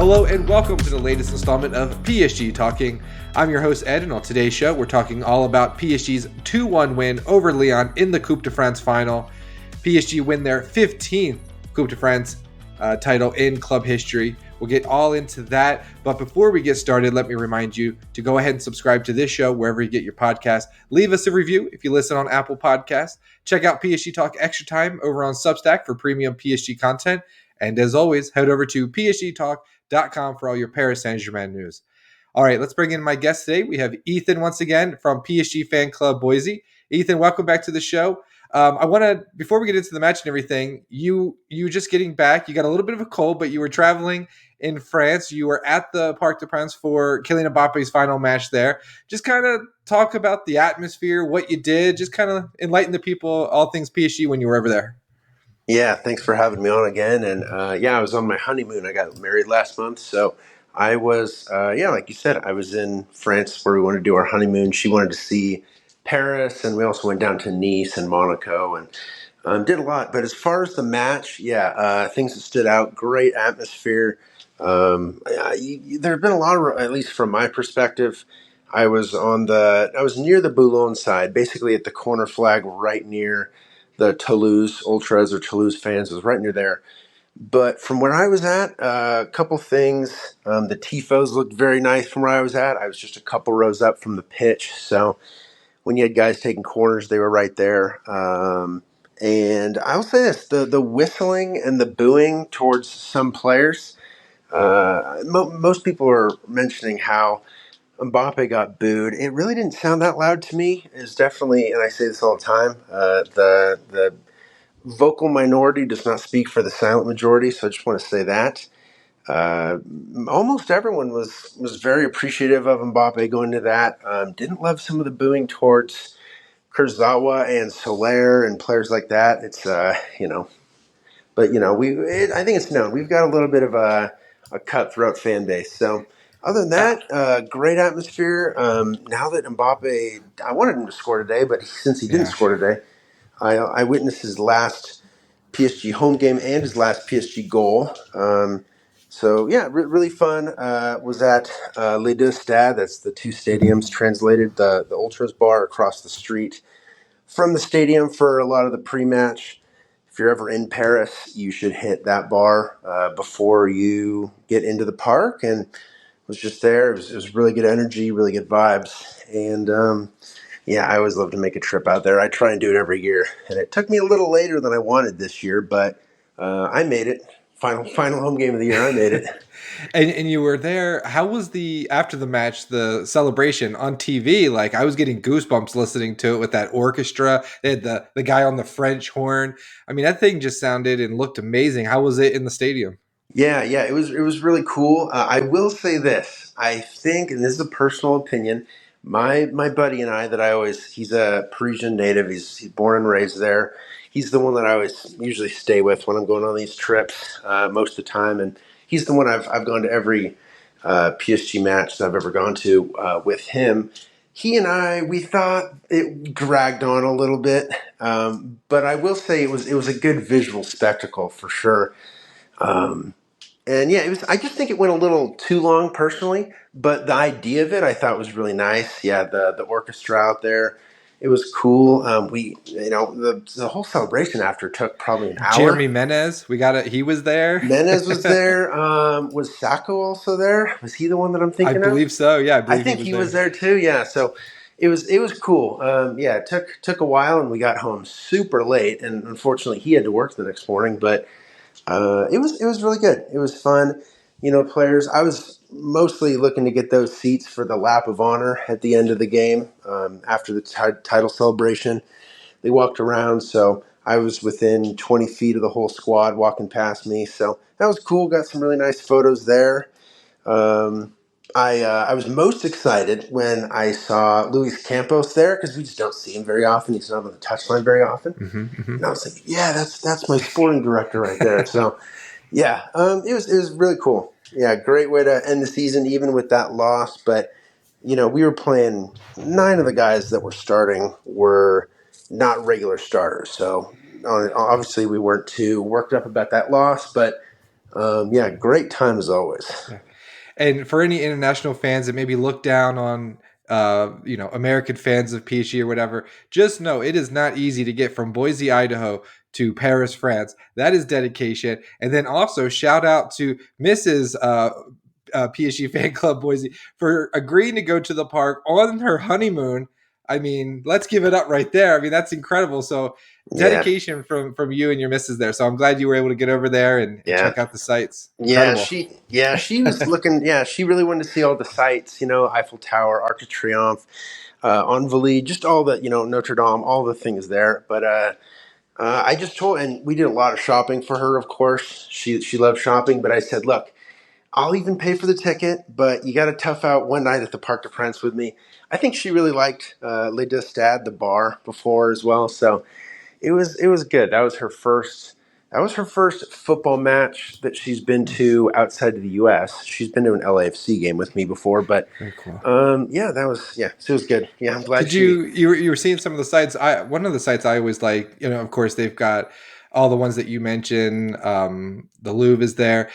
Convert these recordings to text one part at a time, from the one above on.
Hello and welcome to the latest installment of PSG Talking. I'm your host Ed, and on today's show we're talking all about PSG's 2-1 win over Lyon in the Coupe de France final. PSG win their 15th Coupe de France title in club history. We'll get all into that, but before we get started, let me remind you to go ahead and subscribe to this show wherever you get your podcast. Leave us a review if you listen on Apple Podcasts. Check out PSG Talk Extra Time over on Substack for premium PSG content. And as always, head over to psgtalk.com for all your Paris Saint-Germain news. All right, let's bring in my guest today. We have Ethan once again from PSG Fan Club Boise. Ethan, welcome back to the show. I want to, before we get into the match and everything, you just getting back, you got a little bit of a cold, but you were traveling in France. You were at the Parc des Princes for Kylian Mbappe's final match there. Just kind of talk about the atmosphere, what you did, just kind of enlighten the people, all things PSG when you were over there. Yeah, thanks for having me on again. And I was on my honeymoon. I got married last month. So I was, like you said, I was in France where we wanted to do our honeymoon. She wanted to see Paris, and we also went down to Nice and Monaco and did a lot. But as far as the match, things that stood out, great atmosphere. There have been a lot of, at least from my perspective, I was near the Boulogne side, basically at the corner flag right near the Toulouse Ultras or Toulouse fans. It was right near there. But from where I was at, a couple things. The Tifos looked very nice from where I was at. I was just a couple rows up from the pitch. So when you had guys taking corners, they were right there. And I will say this, the whistling and the booing towards some players, most people are mentioning how Mbappe got booed. It really didn't sound that loud to me. It's definitely, and I say this all the time, the vocal minority does not speak for the silent majority. So I just want to say that. Almost everyone was very appreciative of Mbappe going to that. Didn't love some of the booing towards Kurzawa and Soler and players like that. It's but I think it's known. We've got a little bit of a cutthroat fan base. So other than that, great atmosphere. Now that Mbappe, I wanted him to score today, but since he didn't score today, I witnessed his last PSG home game and his last PSG goal. Really fun. Was at Les Deux Stades. That's the two stadiums translated. The Ultras bar across the street from the stadium for a lot of the pre-match. If you're ever in Paris, you should hit that bar before you get into the park. And was just there. It was really good energy, really good vibes. And I always love to make a trip out there. I try and do it every year. And it took me a little later than I wanted this year, but I made it. Final home game of the year, I made it. And you were there. How was after the match, the celebration on TV? Like, I was getting goosebumps listening to it with that orchestra. They had the guy on the French horn. I mean, that thing just sounded and looked amazing. How was it in the stadium? Yeah, it was really cool. I will say this. I think, and this is a personal opinion, my buddy and I he's a Parisian native. He's born and raised there. He's the one that I always usually stay with when I'm going on these trips most of the time, and he's the one I've gone to every PSG match that I've ever gone to with him. He and we thought it dragged on a little bit, but I will say it was a good visual spectacle for sure. It was. I just think it went a little too long, personally. But the idea of it, I thought was really nice. Yeah, the orchestra out there, it was cool. The whole celebration after took probably an hour. Jeremy Mendes, we got it. He was there. Mendes was there. Was Sacco also there? Was he the one that I'm thinking of? I believe so. Yeah, I think he was there too. Yeah, so it was cool. It took a while, and we got home super late, and unfortunately, he had to work the next morning, but. It was really good. It was fun. Players. I was mostly looking to get those seats for the lap of honor at the end of the game after the title celebration. They walked around, so I was within 20 feet of the whole squad walking past me. So that was cool. Got some really nice photos there. I was most excited when I saw Luis Campos there because we just don't see him very often. He's not on the touchline very often. And I was like, yeah, that's my sporting director right there. So, it was really cool. Yeah, great way to end the season, even with that loss. But, we were playing 9 of the guys that were starting were not regular starters. So, obviously, we weren't too worked up about that loss. But Yeah, great time as always. Yeah. And for any international fans that maybe look down on American fans of PSG or whatever, just know it is not easy to get from Boise, Idaho to Paris, France. That is dedication. And then also shout out to Mrs. PSG Fan Club Boise for agreeing to go to the park on her honeymoon. I mean, let's give it up right there. I mean, that's incredible. So Yeah, dedication from you and your missus there. So I'm glad you were able to get over there and yeah. check out the sites. Yeah, Incredible. she was looking. Yeah, she really wanted to see all the sights. Eiffel Tower, Arc de Triomphe, Invalides, just all the Notre Dame, all the things there. But I just told, and we did a lot of shopping for her. Of course, she loves shopping. But I said, look, I'll even pay for the ticket, but you got to tough out one night at the Parc de France with me. I think she really liked Les Deux Stades, the bar before as well. So it was good. That was her first football match that she's been to outside of the U.S. She's been to an LAFC game with me before, but Very cool. so it was good. Yeah, I'm glad Did she. you were seeing some of the sites? One of the sites I always like, of course they've got all the ones that you mentioned. The Louvre is there.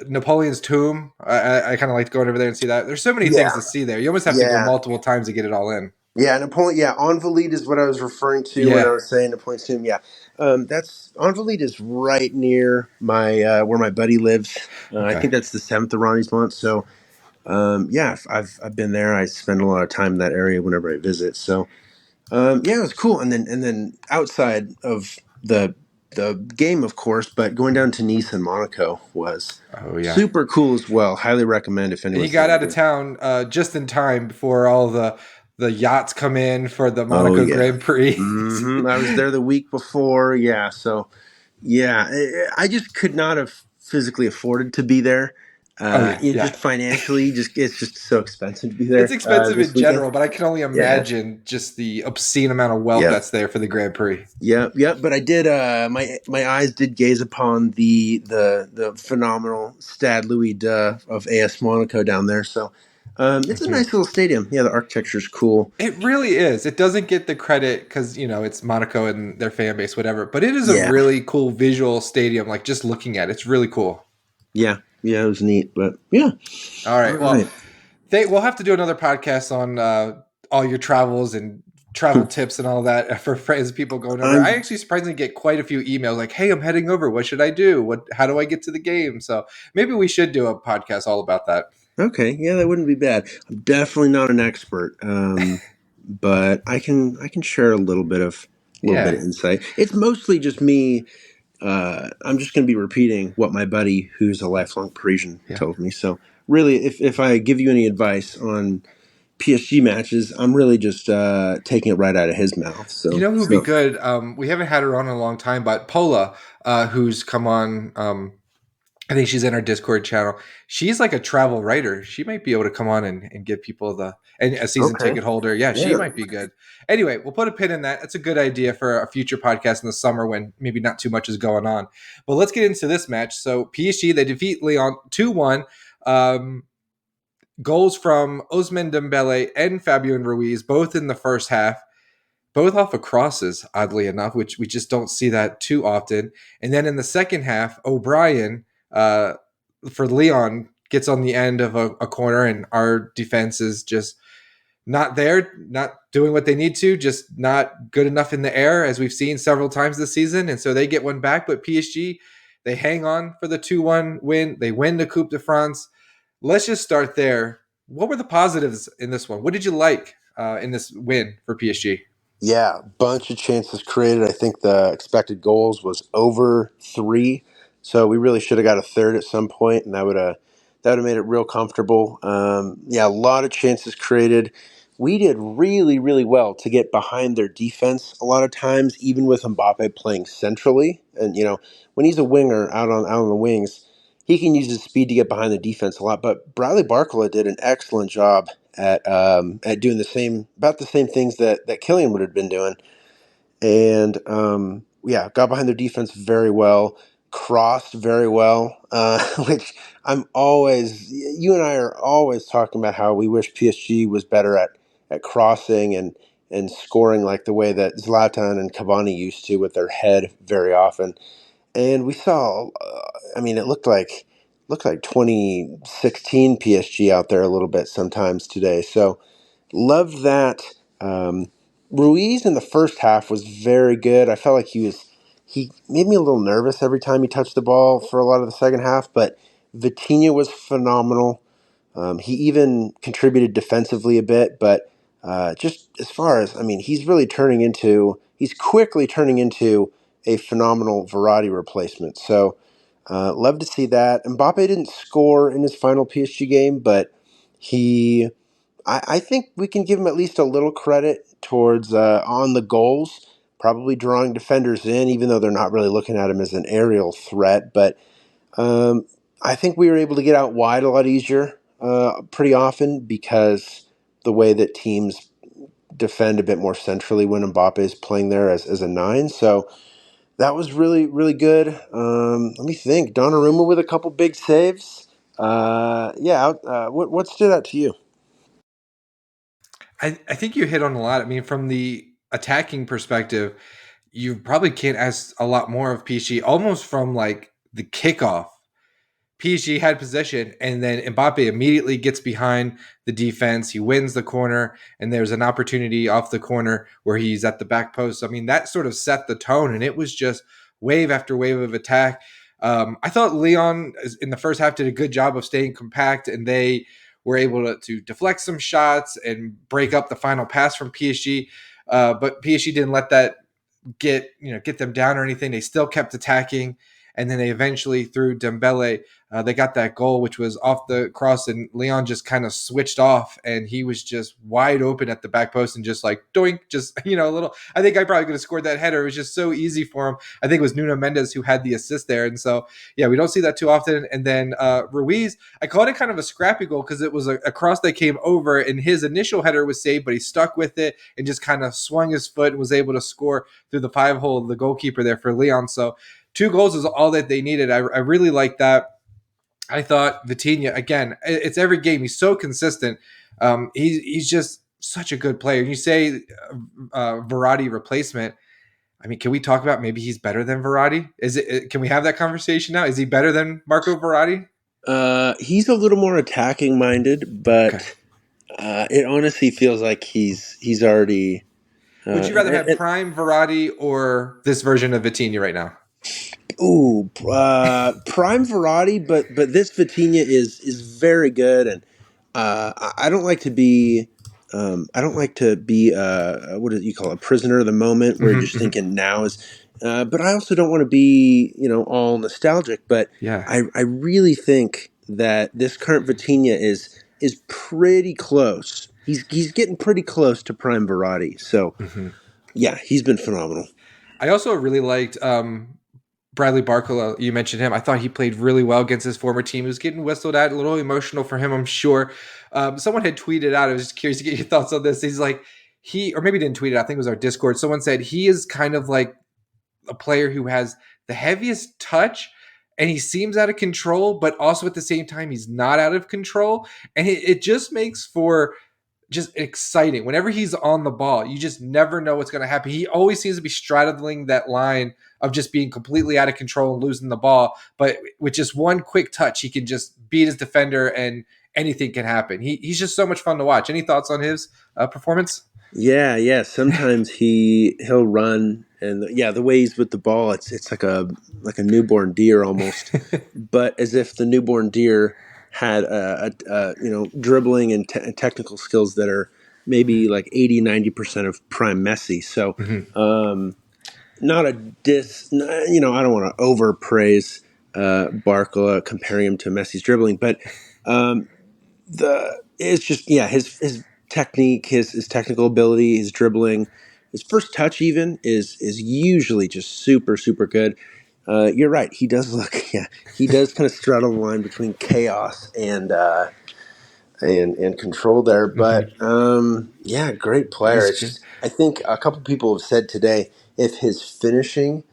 Napoleon's tomb. I kind of like going over there and see that. There's so many things Yeah, to see there. You almost have to go yeah, multiple times to get it all in. yeah. Napoleon. Yeah, Invalides is what I was referring to when I Yeah. was saying Napoleon's tomb. Yeah, that's Invalides is right near my where my buddy lives. I Okay. think that's the seventh arrondissement. So yeah, I've been there. I spend a lot of time in that area whenever I visit. So yeah, it was cool. And then outside of the game, of course, but going down to Nice and Monaco was Oh yeah. super cool as well. Highly recommend if And you anyone's got ever out of been. town just in time before all the yachts come in for the Oh Monaco yeah. Grand Prix. I was there the week before. Yeah, so yeah, I just could not have physically afforded to be there. Oh yeah, Just yeah. financially, just it's just so expensive to be It's there expensive this in weekend. general, but I can only Yeah, imagine just the obscene amount of wealth yeah. that's there for the Grand Prix. Yep, yep. But I did. My eyes did gaze upon the phenomenal Stade Louis de of AS Monaco down there. So, it's a nice little stadium. Yeah, the architecture's cool. It really is. It doesn't get the credit because it's Monaco and their fan base, whatever. But it is a Yeah, really cool visual stadium. Like just looking at it, it's really cool. yeah, yeah. It was neat, but yeah. All All right. Well, right. we'll have to do another podcast on all your travels and travel tips and all that for friends, people going over. I I'm actually surprisingly get quite a few emails like, "Hey, I'm heading over. What should I do? How do I get to the game?" So maybe we should do a podcast all about that. okay. Yeah, that wouldn't be bad. I'm definitely not an expert, but I can share a little bit of Yeah. insight. It's mostly just me. I'm just going to be repeating what my buddy, who's a lifelong Parisian, Yeah. told me. So, really, if I give you any advice on PSG matches, I'm really just taking it right out of his mouth. You So, know who'd be good? We haven't had her on in a long time, but Pola, who's come on. I think she's in our Discord channel. She's like a travel writer. She might be able to come on and give people and a season okay, ticket holder. Yeah, she yeah, might be good. Anyway, we'll put a pin in that. That's a good idea for a future podcast in the summer when maybe not too much is going on. But let's get into this match. So PSG, they defeat Lyon 2-1. Um, Goals from Ousmane Dembélé and Fabian Ruiz, both in the first half, both off of crosses, oddly enough, which we just don't see that too often. And then in the second half, O'Brien for Leon gets on the end of a corner, and our defense is just not there, not doing what they need to, just not good enough in the air, as we've seen several times this season. And so they get one back, but PSG, they hang on for the 2-1 win. They win the Coupe de France. Let's just start there. What were the positives in this one? What did you like in this win for PSG? yeah. Bunch of chances created. I think the expected goals was over 3, so we really should have got a third at some point, and that would have made it real comfortable. Yeah, a lot of chances created. We did really, really well to get behind their defense a lot of times, even with Mbappe playing centrally. And when he's a winger out on the wings, he can use his speed to get behind the defense a lot. But Bradley Barcola did an excellent job at doing about the same things that Kylian would have been doing, and yeah, got behind their defense very well, crossed very well, which you and I are always talking about how we wish PSG was better at crossing and scoring like the way that Zlatan and Cavani used to with their head very often. and we saw. I mean, it looked like 2016 PSG out there a little bit sometimes today. So loved that. Um, Ruiz in the first half was very good. I felt like he made me a little nervous every time he touched the ball for a lot of the second half, but Vitinha was phenomenal. He even contributed defensively a bit, but just as far as, I mean, he's quickly turning into a phenomenal Verratti replacement. So love to see that. Mbappe didn't score in his final PSG game, but he, I think we can give him at least a little credit towards on the goals, probably drawing defenders in, even though they're not really looking at him as an aerial threat. But um, I think we were able to get out wide a lot easier pretty often because the way that teams defend a bit more centrally when Mbappe is playing there as a nine. So that was really, really good. Let me think. Donnarumma with a couple big saves. What stood out to you? I think you hit on a lot. I mean, from the attacking perspective, you probably can't ask a lot more of PSG almost from like the kickoff. PSG had possession, and then Mbappe immediately gets behind the defense. He wins the corner, and there's an opportunity off the corner where he's at the back post. I mean, that sort of set the tone, and it was just wave after wave of attack. I thought Lyon in the first half did a good job of staying compact, and they were able to deflect some shots and break up the final pass from PSG. But PSG didn't let that get them down or anything. They still kept attacking, and then they eventually through Dembele, they got that goal, which was off the cross, and Leon just kind of switched off, and he was just wide open at the back post and just like doink, just a little. I think I probably could have scored that header. It was just so easy for him. I think it was Nuno Mendes who had the assist there, and so yeah, we don't see that too often. And then Ruiz, I called it kind of a scrappy goal because it was a cross that came over, and his initial header was saved, but he stuck with it and just kind of swung his foot and was able to score through the 5 hole of the goalkeeper there for Leon. So 2 goals is all that they needed. I really like that. I thought Vitinha, again, it's every game. He's so consistent. He's just such a good player. You say Verratti replacement. I mean, can we talk about maybe he's better than Verratti? Can we have that conversation now? Is he better than Marco Verratti? He's a little more attacking minded, Okay. but it honestly feels like he's already. Would you rather have prime Verratti or this version of Vitinha right now? Prime Verratti, but this Vitinha is very good, and I don't like to be. I don't like to be what do you call it, a prisoner of the moment, where you're just Mm-hmm. thinking now is. But I also don't want to be all nostalgic. But Yeah. I really think that this current Vitinha is pretty close. He's getting pretty close to prime Verratti. So Mm-hmm. yeah, he's been phenomenal. I also really liked Bradley Barcola. You mentioned him. I thought he played really well against his former team. He was getting whistled at, a little emotional for him, I'm sure. Someone had tweeted out. I was just curious to get your thoughts on this. He's like, or maybe didn't tweet it. I think it was our Discord. Someone said he is kind of like a player who has the heaviest touch, and he seems out of control, but also at the same time, he's not out of control. And it just makes for just exciting. Whenever he's on the ball, you just never know what's going to happen. He always seems to be straddling that line of just being completely out of control and losing the ball. But with just one quick touch, he can just beat his defender and anything can happen. He's just so much fun to watch. Any thoughts on his performance? Yeah. Sometimes he'll run, and the way he's with the ball, it's like a newborn deer almost, but as if the newborn deer had dribbling and technical skills that are maybe like 80-90% of prime Messi. So Mhm. not a I don't want to overpraise Barcola comparing him to Messi's dribbling, but um, the it's just his technique, his technical ability, his dribbling, his first touch even is usually just super super good. You're right. He does look he does kind of straddle the line between chaos and control there. But Mhm. great player. He's It's good. just I think a couple people have said today if his finishing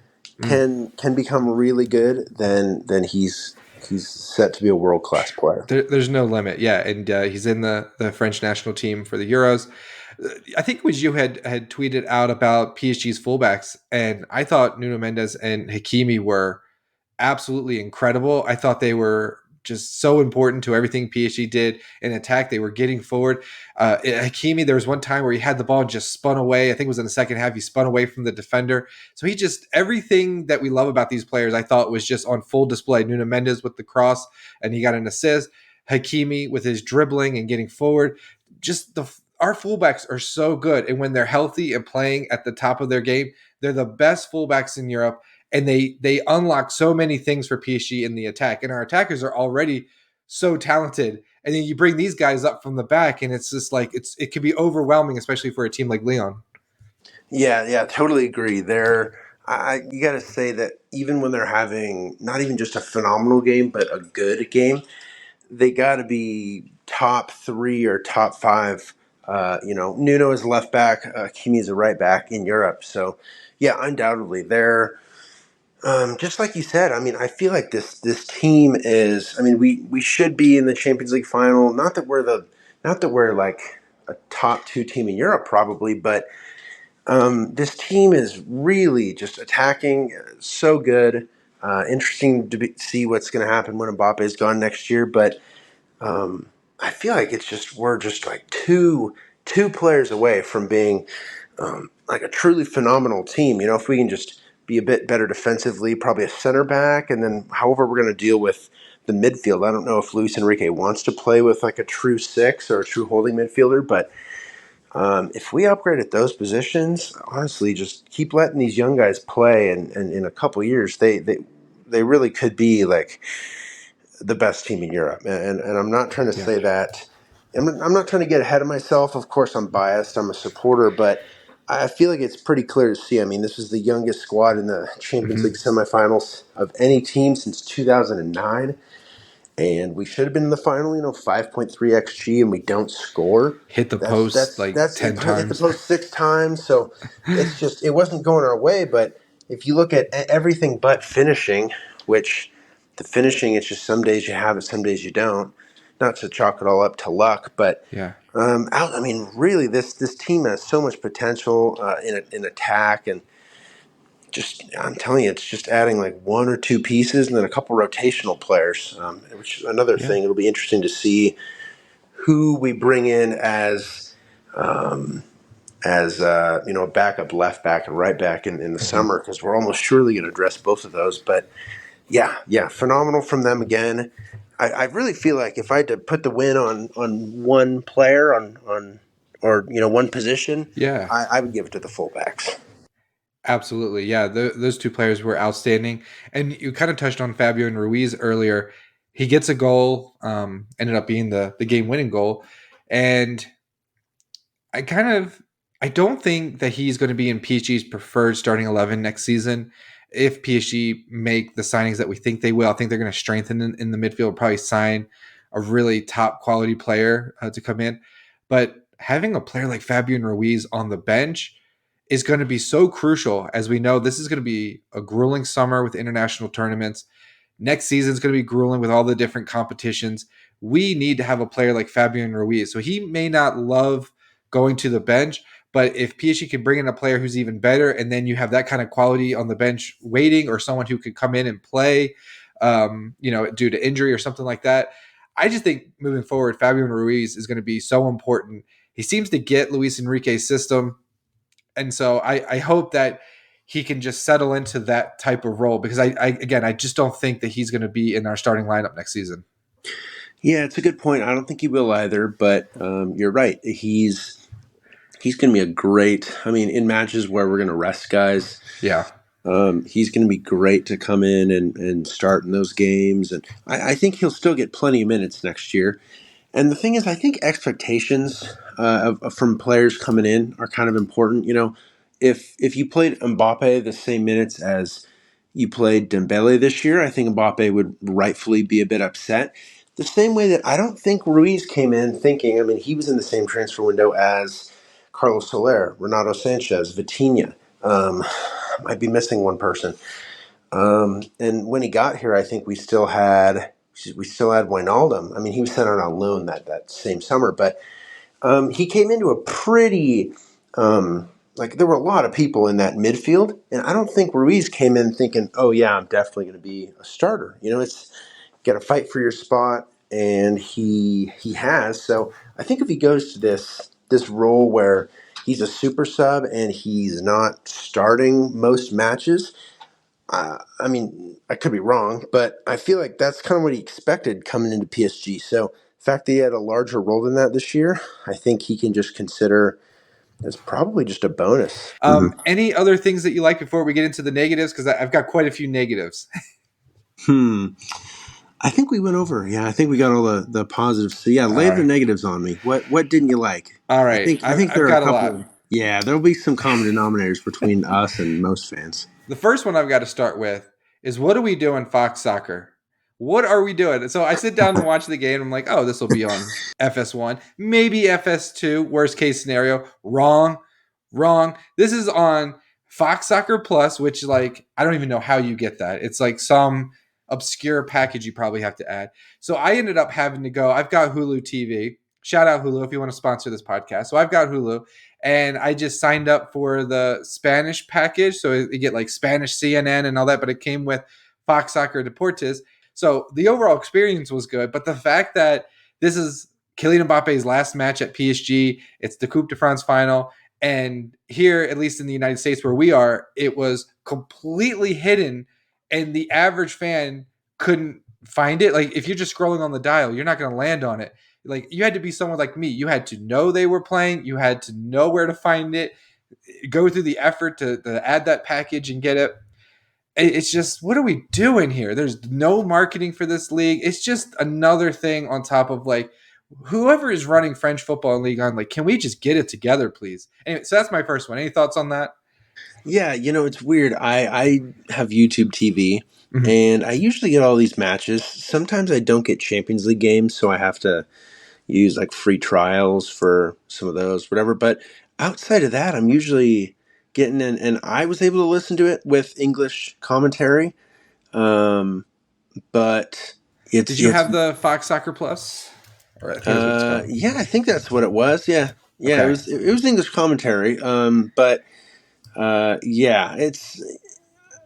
Mm. can become really good, then he's set to be a world class player. There's no limit. Yeah, and he's in the French national team for the Euros. I think it was you had tweeted out about PSG's fullbacks, and I thought Nuno Mendes and Hakimi were absolutely incredible. I thought they were just so important to everything PSG did in attack. They were getting forward. Hakimi, there was one time where he had the ball and just spun away. I think it was in the second half. He spun away from the defender. So he just, everything that we love about these players, I thought was just on full display. Nuno Mendes with the cross, and he got an assist. Hakimi with his dribbling and getting forward. Just our fullbacks are so good. And when they're healthy and playing at the top of their game, they're the best fullbacks in Europe, and they unlock so many things for PSG in the attack. And our attackers are already so talented. And then you bring these guys up from the back, and it's just like it can be overwhelming, especially for a team like Lyon. Yeah, totally agree. You got to say that even when they're having not even just a phenomenal game, but a good game, they got to be top three or top five. Nuno is left back, Kimi is a right back in Europe. So, yeah, undoubtedly they're just like you said. I mean, I feel like this team is. I mean, we should be in the Champions League final. Not that we're like a top two team in Europe, probably, but this team is really just attacking so good. Interesting to see what's going to happen when Mbappe is gone next year, but I feel like we're just like two players away from being like a truly phenomenal team. If we can just be a bit better defensively, probably a center back, and then however we're going to deal with the midfield. I don't know if Luis Enrique wants to play with like a true six or a true holding midfielder, but if we upgrade at those positions, honestly, just keep letting these young guys play, and in a couple of years, they really could be like the best team in Europe. And I'm not trying to Yeah. say that. I'm not trying to get ahead of myself. Of course, I'm biased. I'm a supporter, but I feel like it's pretty clear to see. I mean, this is the youngest squad in the Champions League Mm-hmm. semifinals of any team since 2009. And we should have been in the final, 5.3 xG, and we don't score. Hit the That's post that's like that's 10 it hit the times. post 6 times, so it wasn't going our way. But if you look at everything but finishing, which the finishing, it's just some days you have it, some days you don't. Not to chalk it all up to luck, but Yeah. I mean, really, this team has so much potential in attack, and just I'm telling you, it's just adding like one or two pieces and then a couple rotational players. Which is another Yeah. thing. It'll be interesting to see who we bring in as a backup left back and right back in the Mm-hmm. summer, because we're almost surely going to address both of those. But yeah, phenomenal from them again. I really feel like if I had to put the win on one player on or one position, Yeah. I would give it to the fullbacks. Absolutely. Yeah. Those two players were outstanding. And you kind of touched on Fabian Ruiz earlier. He gets a goal, ended up being the game winning goal. And I kind of I don't think that he's going to be in PSG's preferred starting 11 next season. If PSG make the signings that we think they will, I think they're going to strengthen in the midfield, probably sign a really top quality player to come in. But having a player like Fabian Ruiz on the bench is going to be so crucial. As we know, this is going to be a grueling summer with international tournaments. Next season is going to be grueling with all the different competitions. We need to have a player like Fabian Ruiz. So he may not love going to the bench, but if PSG can bring in a player who's even better, and then you have that kind of quality on the bench waiting, or someone who could come in and play, due to injury or something like that, I just think moving forward, Fabian Ruiz is going to be so important. He seems to get Luis Enrique's system, and so I hope that he can just settle into that type of role, because I just don't think that he's going to be in our starting lineup next season. Yeah, it's a good point. I don't think he will either, but you're right. He's going to be a great. I mean, in matches where we're going to rest guys, Yeah. he's going to be great to come in and start in those games. And I think he'll still get plenty of minutes next year. And the thing is, I think expectations from players coming in are kind of important. If you played Mbappe the same minutes as you played Dembele this year, I think Mbappe would rightfully be a bit upset. The same way that I don't think Ruiz came in thinking. I mean, he was in the same transfer window as Carlos Soler, Renato Sanchez, Vitinha. Might be missing one person. And when he got here, I think we still had Wijnaldum. I mean, he was sent out on loan that same summer, but he came into a pretty like there were a lot of people in that midfield, and I don't think Ruiz came in thinking, "Oh yeah, I'm definitely going to be a starter." It's got to fight for your spot, and he has. So I think if he goes to this role where he's a super sub and he's not starting most matches, I mean, I could be wrong, but I feel like that's kind of what he expected coming into PSG. So the fact that he had a larger role than that this year, I think he can just consider as probably just a bonus. Any other things that you like before we get into the negatives? Because I've got quite a few negatives. Hmm. I think we went over. Yeah, I think we got all the positives. So yeah, All lay the right. negatives on me. What didn't you like? All I right. think I think I've there are a got a couple lot. of yeah. There'll be some common denominators between us and most fans. The first one I've got to start with is what are we doing, Fox Soccer? What are we doing? So I sit down and watch the game. I'm like, oh, this will be on FS1, maybe FS2, worst case scenario. Wrong, wrong. This is on Fox Soccer Plus, which, like, I don't even know how you get that. It's like some obscure package you probably have to add. So I ended up having to go. I've got Hulu TV. Shout out Hulu if you want to sponsor this podcast. So I've got Hulu, and I just signed up for the Spanish package. So you get like Spanish CNN and all that, but it came with Fox Soccer Deportes. So the overall experience was good, but the fact that this is Kylian Mbappe's last match at PSG, it's the Coupe de France final, and here, at least in the United States where we are, it was completely hidden, and the average fan couldn't find it. Like if you're just scrolling on the dial, you're not going to land on it. Like you had to be someone like me. You had to know they were playing. You had to know where to find it. Go through the effort to add that package and get it. It's just, what are we doing here? There's no marketing for this league. It's just another thing on top of like whoever is running French football league on. Like, can we just get it together, please? Anyway, so that's my first one. Any thoughts on that? Yeah, it's weird. I have YouTube TV, Mm-hmm. and I usually get all these matches. Sometimes I don't get Champions League games, so I have to use like free trials for some of those, whatever. But outside of that, I'm usually getting in, and I was able to listen to it with English commentary. Um, but Did it's you have the Fox Soccer Plus? Or I think that's what it's called. yeah, I think that's what it was. Yeah, yeah, Okay. it was English commentary. But yeah, it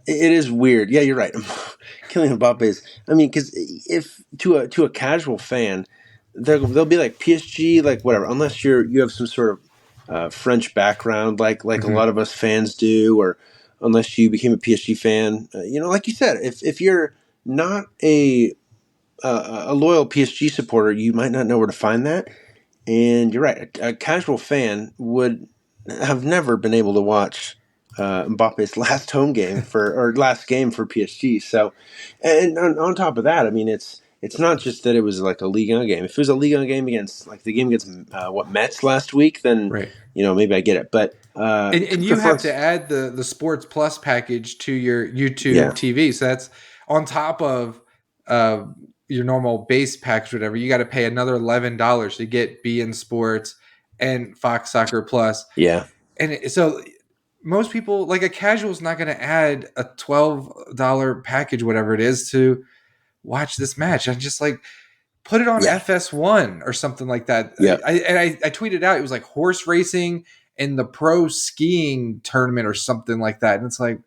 is weird. Yeah, you're right. Kylian Mbappe is. I mean, because if to a casual fan, they'll be like PSG, like whatever. Unless you have some sort of French background, like a Mm-hmm. lot of us fans do, or unless you became a PSG fan. Like you said, if you're not a loyal PSG supporter, you might not know where to find that. And you're right. A casual fan would have never been able to watch Mbappe's last home game or last game for PSG. So, and on top of that, I mean, it's not just that it was like a Ligue 1 game. If it was a Ligue 1 game against like the game against Mets last week, then Right. maybe I get it. But And Coupe de you have to France, add the Sports Plus package to your YouTube yeah, TV. So that's on top of uh, your normal base package, whatever. You got to pay another $11 to get BN Sports and Fox Soccer Plus. yeah. So most people, like a casual, is not going to add a $12 package, whatever it is, to watch this match. I'm just like, put it on Yeah. FS1 or something like that. Yeah. I tweeted out, it was like horse racing and the pro skiing tournament or something like that. And it's like,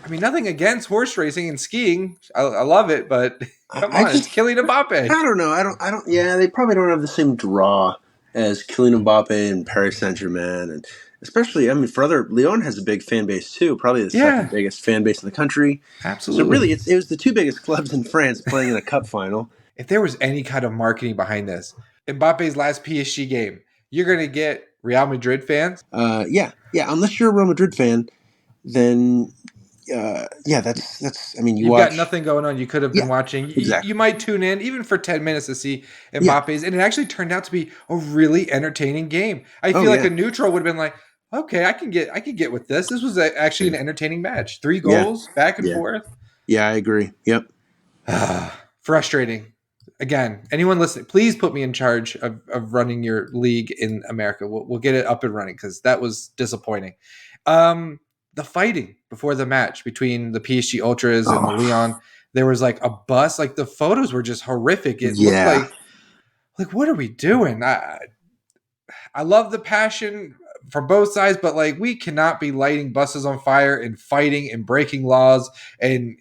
I mean, nothing against horse racing and skiing. I love it, but come I on, it's just Kylian Mbappe. I don't know. I don't. Yeah, they probably don't have the same draw as Kylian Mbappe and Paris Saint-Germain, and especially, I mean, for other Lyon has a big fan base too. Probably the second Yeah, biggest fan base in the country. So absolutely. really, it was the two biggest clubs in France playing in a cup final. If there was any kind of marketing behind this, Mbappe's last PSG game, you're going to get Real Madrid fans. Yeah, yeah. Unless you're a Real Madrid fan, then yeah, that's. I mean, you You've got watch. nothing going on. You could have been Yeah, watching. You exactly. might tune in even for 10 minutes to see Yeah. Mbappe's, and it actually turned out to be a really entertaining game. I Oh feel like yeah. a neutral would have been like, okay, I can get with this. This was actually an entertaining match. Three Yeah. goals back and Yeah. forth. Yeah. I agree. Yep. Frustrating. Again, anyone listening, please put me in charge of running your league in America. We'll get it up and running because that was disappointing. The fighting before the match between the PSG Ultras and the Oh Lyon, there was like a bus. Like the photos were just horrific. It looked yeah. like what are we doing? I love the passion from both sides, but like we cannot be lighting buses on fire and fighting and breaking laws and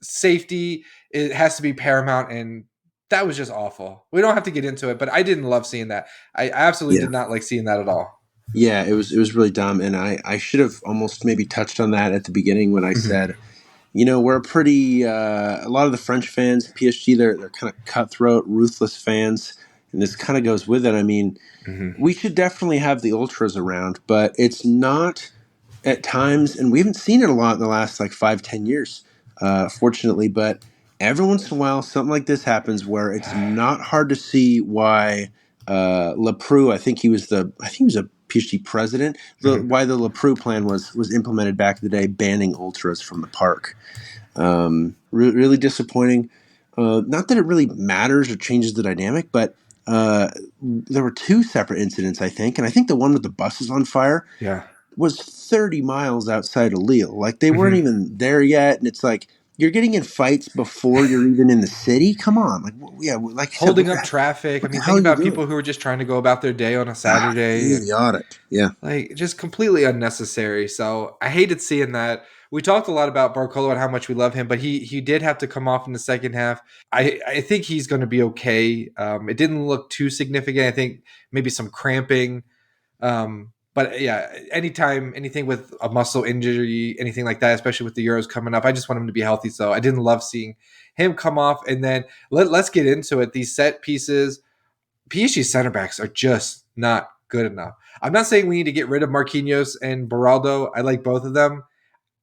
safety. It has to be paramount, and that was just awful. We don't have to get into it, but I didn't love seeing that. I absolutely Yeah. did not like seeing that at all. Yeah, it was really dumb, and I should have almost maybe touched on that at the beginning when I Mhm. said, we're pretty a lot of the French fans, PSG, they're kind of cutthroat, ruthless fans, and this kind of goes with it. I mean, Mhm. we should definitely have the ultras around, but it's not at times, and we haven't seen it a lot in the last like 5-10 years, fortunately. But every once in a while, something like this happens where it's not hard to see why Leproux. I think he was a PhD president. Mhm. Why the Leproux plan was implemented back in the day, banning ultras from the park. Really disappointing. Not that it really matters or changes the dynamic, but there were two separate incidents, I think, and I think the one with the buses on fire Yeah. was 30 miles outside of Lille. Like they weren't Mhm. even there yet, and it's like you're getting in fights before you're even in the city. Come on, yeah, like you said, Holding up traffic. I what the mean, hell think are you about doing? people who are just trying to go about their day on a Saturday and Idiotic. Yeah, like just completely unnecessary. So I hated seeing that. We talked a lot about Barcola and how much we love him, but he did have to come off in the second half. I think he's going to be okay. It didn't look too significant. I think maybe some cramping. But yeah, anytime anything with a muscle injury, anything like that, especially with the Euros coming up, I just want him to be healthy. So I didn't love seeing him come off. And then let's get into it. These set pieces, PSG center backs are just not good enough. I'm not saying we need to get rid of Marquinhos and Beraldo. I like both of them.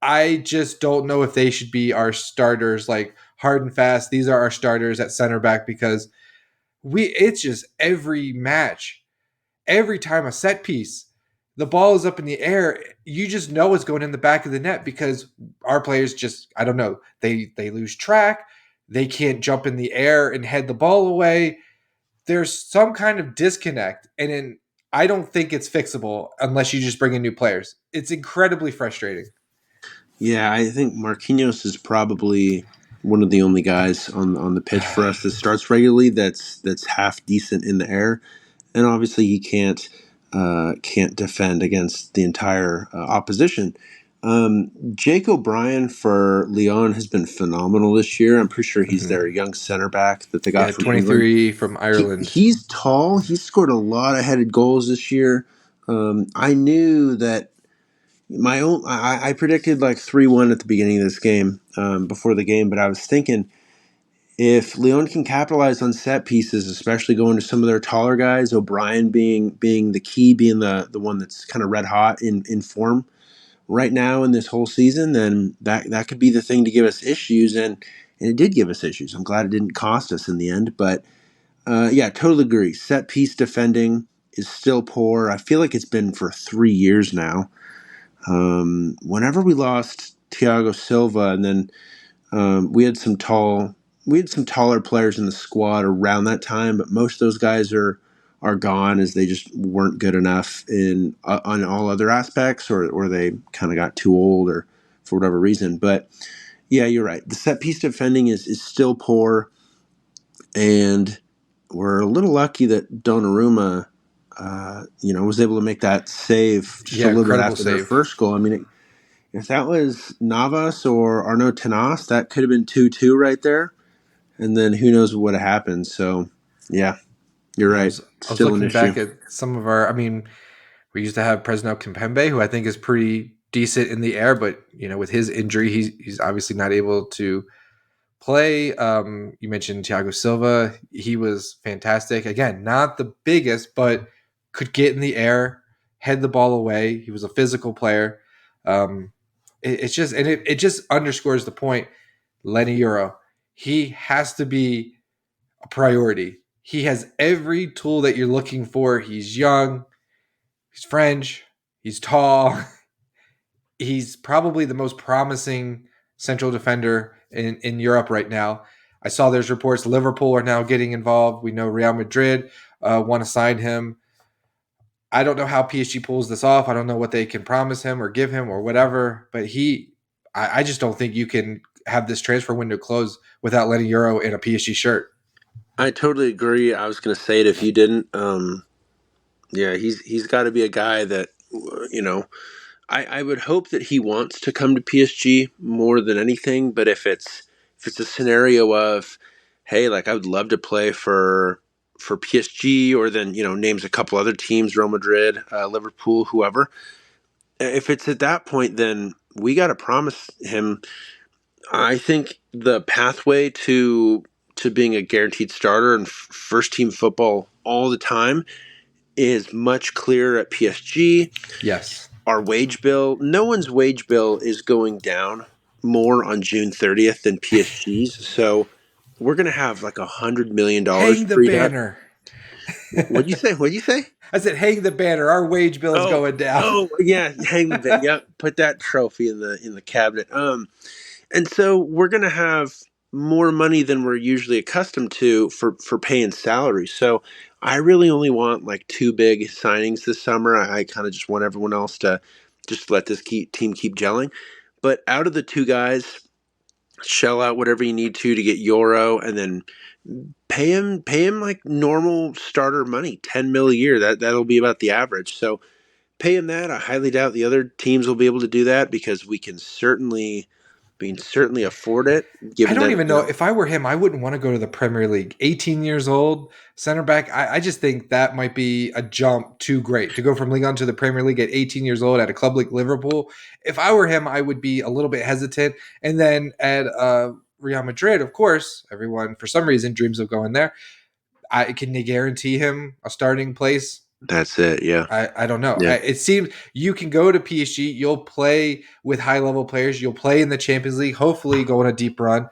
I just don't know if they should be our starters, like hard and fast. These are our starters at center back because it's just every match, every time a set piece, the ball is up in the air, you just know it's going in the back of the net because our players just, I don't know, they lose track. They can't jump in the air and head the ball away. There's some kind of disconnect, and I don't think it's fixable unless you just bring in new players. It's incredibly frustrating. yeah. I think Marquinhos is probably one of the only guys on the pitch for us that starts regularly. That's half decent in the air, and obviously he can't defend against the entire opposition. Jake O'Brien for Lyon has been phenomenal this year. I'm pretty sure he's their Mhm. young center back that they got Yeah, from England. 23 from Ireland. He's tall. He's scored a lot of headed goals this year. I knew that I predicted like 3-1 at the beginning of this game before the game, but I was thinking if Leon can capitalize on set pieces, especially going to some of their taller guys, O'Brien being the key, being the one that's kind of red hot in form right now in this whole season, then that could be the thing to give us issues, and it did give us issues. I'm glad it didn't cost us in the end, but yeah, totally agree. Set piece defending is still poor. I feel like it's been for 3 years now. Whenever we lost Thiago Silva, and then we had some taller players in the squad around that time, but most of those guys are gone as they just weren't good enough in on all other aspects, or they kind of got too old, or for whatever reason. But yeah, you're right. The set piece defending is still poor, and we're a little lucky that Donnarumma, was able to make that save just a Yeah, little bit incredible after their save. first goal. I mean, if that was Navas or Arnaud Tenas, that could have been 2-2 right there. And then who knows what would have happened. So, yeah, you're Yeah, right. I was Still an looking issue. back at some of our. I mean, we used to have Presnel Kimpembe, who I think is pretty decent in the air, but with his injury, he's obviously not able to play. You mentioned Thiago Silva; he was fantastic. Again, not the biggest, but could get in the air, head the ball away. He was a physical player. It's just and it just underscores the point. Lenny Euro, he has to be a priority. He has every tool that you're looking for. He's young, he's French, he's tall. He's probably the most promising central defender in Europe right now. I saw there's reports Liverpool are now getting involved. We know Real Madrid want to sign him. I don't know how PSG pulls this off. I don't know what they can promise him or give him or whatever. But I just don't think you can have this transfer window close without letting Euro in a PSG shirt. I totally agree. I was going to say it if you didn't. Yeah, he's got to be a guy that you know. I would hope that he wants to come to PSG more than anything. But if it's a scenario of, hey, like I would love to play for PSG, or then names a couple other teams, Real Madrid, Liverpool, whoever. If it's at that point, then we got to promise him. I think the pathway to being a guaranteed starter and first team football all the time is much clearer at PSG. Yes. Our wage bill, no one's wage bill is going down more on June 30th than PSG's. So we're going to have like $100 million Hang the freed up. banner. What'd you say? What'd you say? I said, hang the banner. Our wage bill is Oh, going down. oh, yeah, hang the bit. Yep, put that trophy in the cabinet. And so we're going to have more money than we're usually accustomed to for paying salaries. So I really only want like two big signings this summer. I kind of just want everyone else to just let this team keep gelling. But out of the two guys, shell out whatever you need to get Euro, and then pay him like normal starter money, 10 mil a year. That'll be about the average. So pay him that. I highly doubt the other teams will be able to do that, because we can certainly afford it, I given don't that even know. If I were him, I wouldn't want to go to the Premier League. 18 years old, center back. I just think that might be a jump too great to go from Ligue 1 to the Premier League at 18 years old at a club like Liverpool. If I were him, I would be a little bit hesitant. And then at Real Madrid, of course, everyone for some reason dreams of going there. Can they guarantee him a starting place? That's it. Yeah. I don't know. Yeah. It seems you can go to PSG. You'll play with high level players. You'll play in the Champions League. Hopefully, go on a deep run,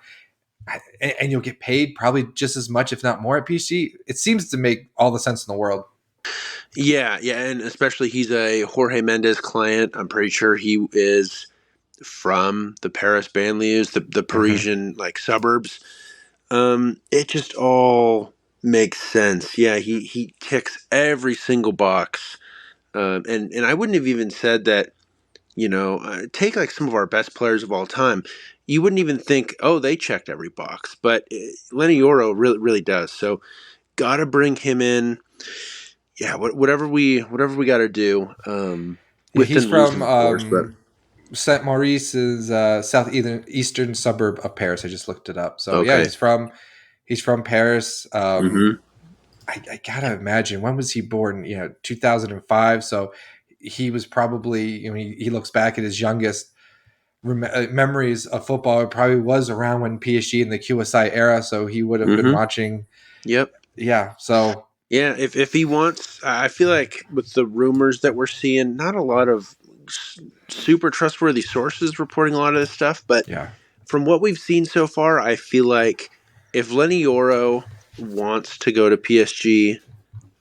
and you'll get paid probably just as much, if not more, at PSG. It seems to make all the sense in the world. Yeah. Yeah. And especially he's a Jorge Mendes client. I'm pretty sure he is from the Paris banlieues, the Mm-hmm. Parisian like suburbs. It just all makes sense. Yeah. He ticks every single box. And I wouldn't have even said that. Take like some of our best players of all time. You wouldn't even think, oh, they checked every box, but Lenny Yoro really, really does. So, gotta bring him in. Yeah, whatever we got to do. Yeah, he's Within reason, from of course. But Saint Maurice's southeastern suburb of Paris. I just looked it up. So yeah, okay. he's from Paris. Mm-hmm. I gotta imagine, when was he born? 2005. So he was probably, he looks back at his youngest memories of football. It probably was around when PSG in the QSI era. So he would have been Mm-hmm. watching. Yep. Yeah. So Yeah. If he wants, I feel like with the rumors that we're seeing, not a lot of super trustworthy sources reporting a lot of this stuff, but yeah, from what we've seen so far, I feel like if Lenny Yoro wants to go to PSG,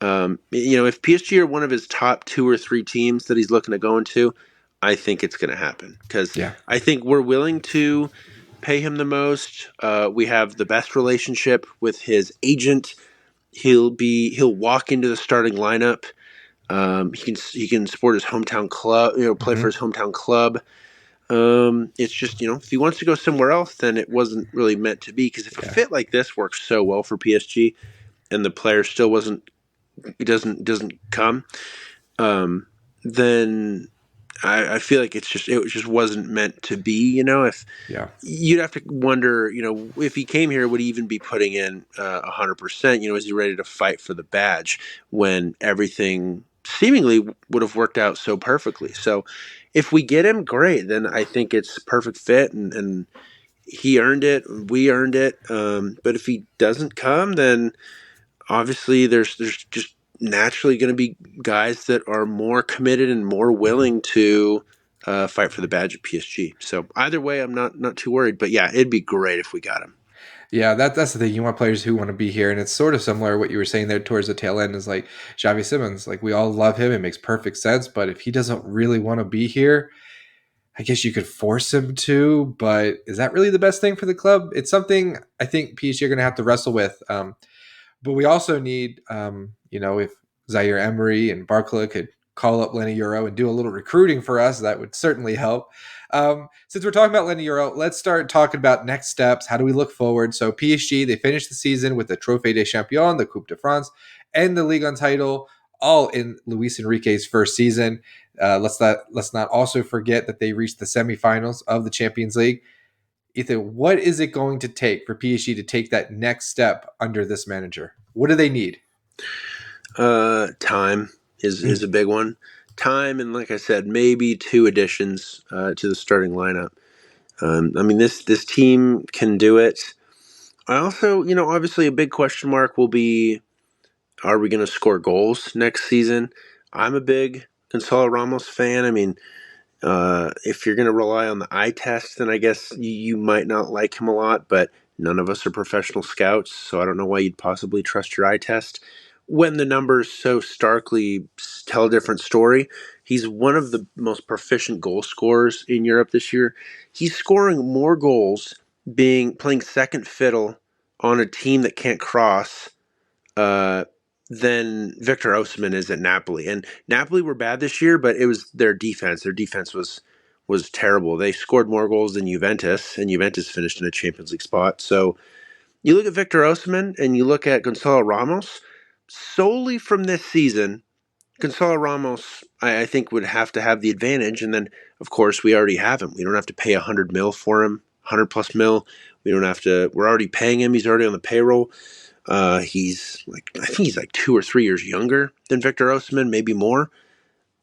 if PSG are one of his top two or three teams that he's looking to go into, I think it's going to happen, because yeah, I think we're willing to pay him the most. We have the best relationship with his agent. He'll walk into the starting lineup. He can support his hometown club. Play for hmm his hometown club. It's just, if he wants to go somewhere else, then it wasn't really meant to be. Because if a yeah. fit like this works so well for PSG, and the player still doesn't come, then I feel like it just wasn't meant to be. If Yeah. you'd have to wonder, if he came here, would he even be putting in 100%? Is he ready to fight for the badge when everything seemingly would have worked out so perfectly? So if we get him, great. Then I think it's perfect fit, and he earned it. We earned it. But if he doesn't come, then obviously there's just naturally going to be guys that are more committed and more willing to fight for the badge at PSG. So either way, I'm not too worried. But yeah, it'd be great if we got him. Yeah, that's the thing. You want players who want to be here, and it's sort of similar what you were saying there towards the tail end. Is like Xavi Simons. Like, we all love him; it makes perfect sense. But if he doesn't really want to be here, I guess you could force him to. But is that really the best thing for the club? It's something I think PSG are going to have to wrestle with. But we also need, if Zaire-Emery and Barcola could call up Lenny Euro and do a little recruiting for us, that would certainly help. Since we're talking about Lenny Euro, let's start talking about next steps. How do we look forward? So PSG, they finished the season with the Trophée des Champions, the Coupe de France, and the Ligue 1 title. all in Luis Enrique's first season. Let's not also forget that they reached the semifinals of the Champions League. Ethan, what is it going to take for PSG to take that next step under this manager? What do they need? Time is a big one. Time, and like I said, maybe 2 additions to the starting lineup. I mean, this team can do it. I also, obviously a big question mark will be, are we going to score goals next season? I'm a big Gonzalo Ramos fan. I mean, if you're going to rely on the eye test, then I guess you might not like him a lot, but none of us are professional scouts, so I don't know why you'd possibly trust your eye test when the numbers so starkly tell a different story. He's one of the most proficient goal scorers in Europe this year. He's scoring more goals playing second fiddle on a team that can't cross uh, than Victor Osimhen is at Napoli. And Napoli were bad this year, but it was their defense. Their defense was terrible. They scored more goals than Juventus, and Juventus finished in a Champions League spot. So you look at Victor Osimhen and you look at Gonzalo Ramos, solely from this season, Gonzalo Ramos, I think, would have to have the advantage. And then, of course, we already have him. We don't have to pay 100 mil for him, 100 plus mil. We don't have to, we're already paying him. He's already on the payroll. I think he's like 2 or 3 years younger than Victor Osimhen, maybe more.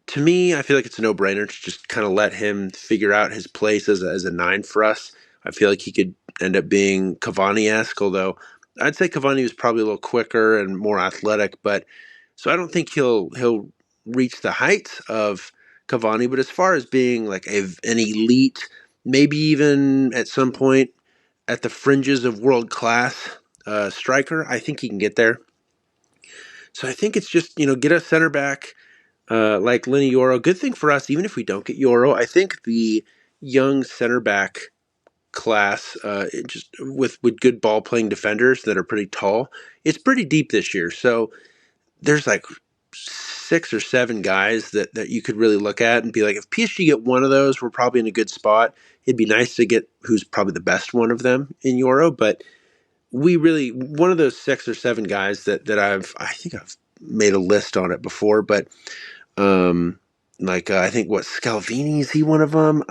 To me, I feel like it's a no-brainer to just kind of let him figure out his place as a 9 for us. I feel like he could end up being Cavani-esque, although I'd say Cavani was probably a little quicker and more athletic. But so I don't think he'll reach the heights of Cavani. But as far as being like an elite, maybe even at some point at the fringes of world class striker, I think he can get there. So I think it's just, get a center back like Lenny Yoro. Good thing for us, even if we don't get Yoro, I think the young center back class, just with good ball playing defenders that are pretty tall, it's pretty deep this year. So there's like 6 or 7 guys that you could really look at and be like, if PSG get one of those, we're probably in a good spot. It'd be nice to get who's probably the best one of them in Euro, but one of those 6 or 7 guys that I think I've made a list on it before, but I think Scalvini, is he one of them?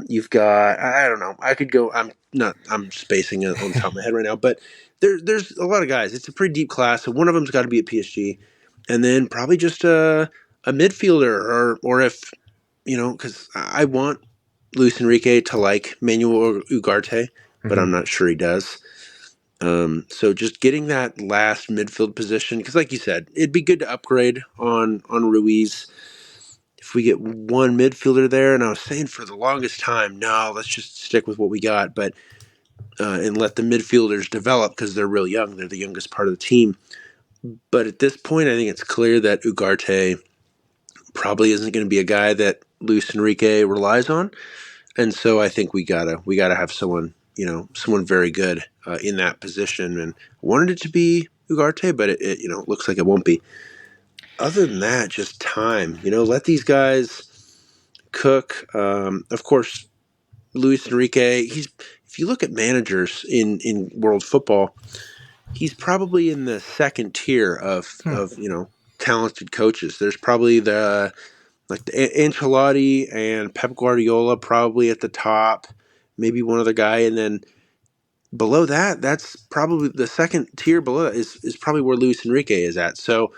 You've got, I don't know. I could go. I'm spacing it on the top of my head right now, but there's a lot of guys. It's a pretty deep class, so one of them's got to be at PSG, and then probably just a midfielder, or if because I want Luis Enrique to like Manuel Ugarte, but I'm not sure he does. So just getting that last midfield position, because like you said, it'd be good to upgrade on Ruiz. If we get one midfielder there, and I was saying for the longest time, no, let's just stick with what we got, but and let the midfielders develop because they're real young. They're the youngest part of the team. But at this point, I think it's clear that Ugarte probably isn't going to be a guy that Luis Enrique relies on, and so I think we gotta have someone very good in that position. And I wanted it to be Ugarte, but it looks like it won't be. Other than that, just time. Let these guys cook. Of course, Luis Enrique. If you look at managers in world football, he's probably in the second tier of talented coaches. There's probably the Ancelotti and Pep Guardiola probably at the top. Maybe one other guy, and then below that, that's probably the second tier below that is probably where Luis Enrique is at. So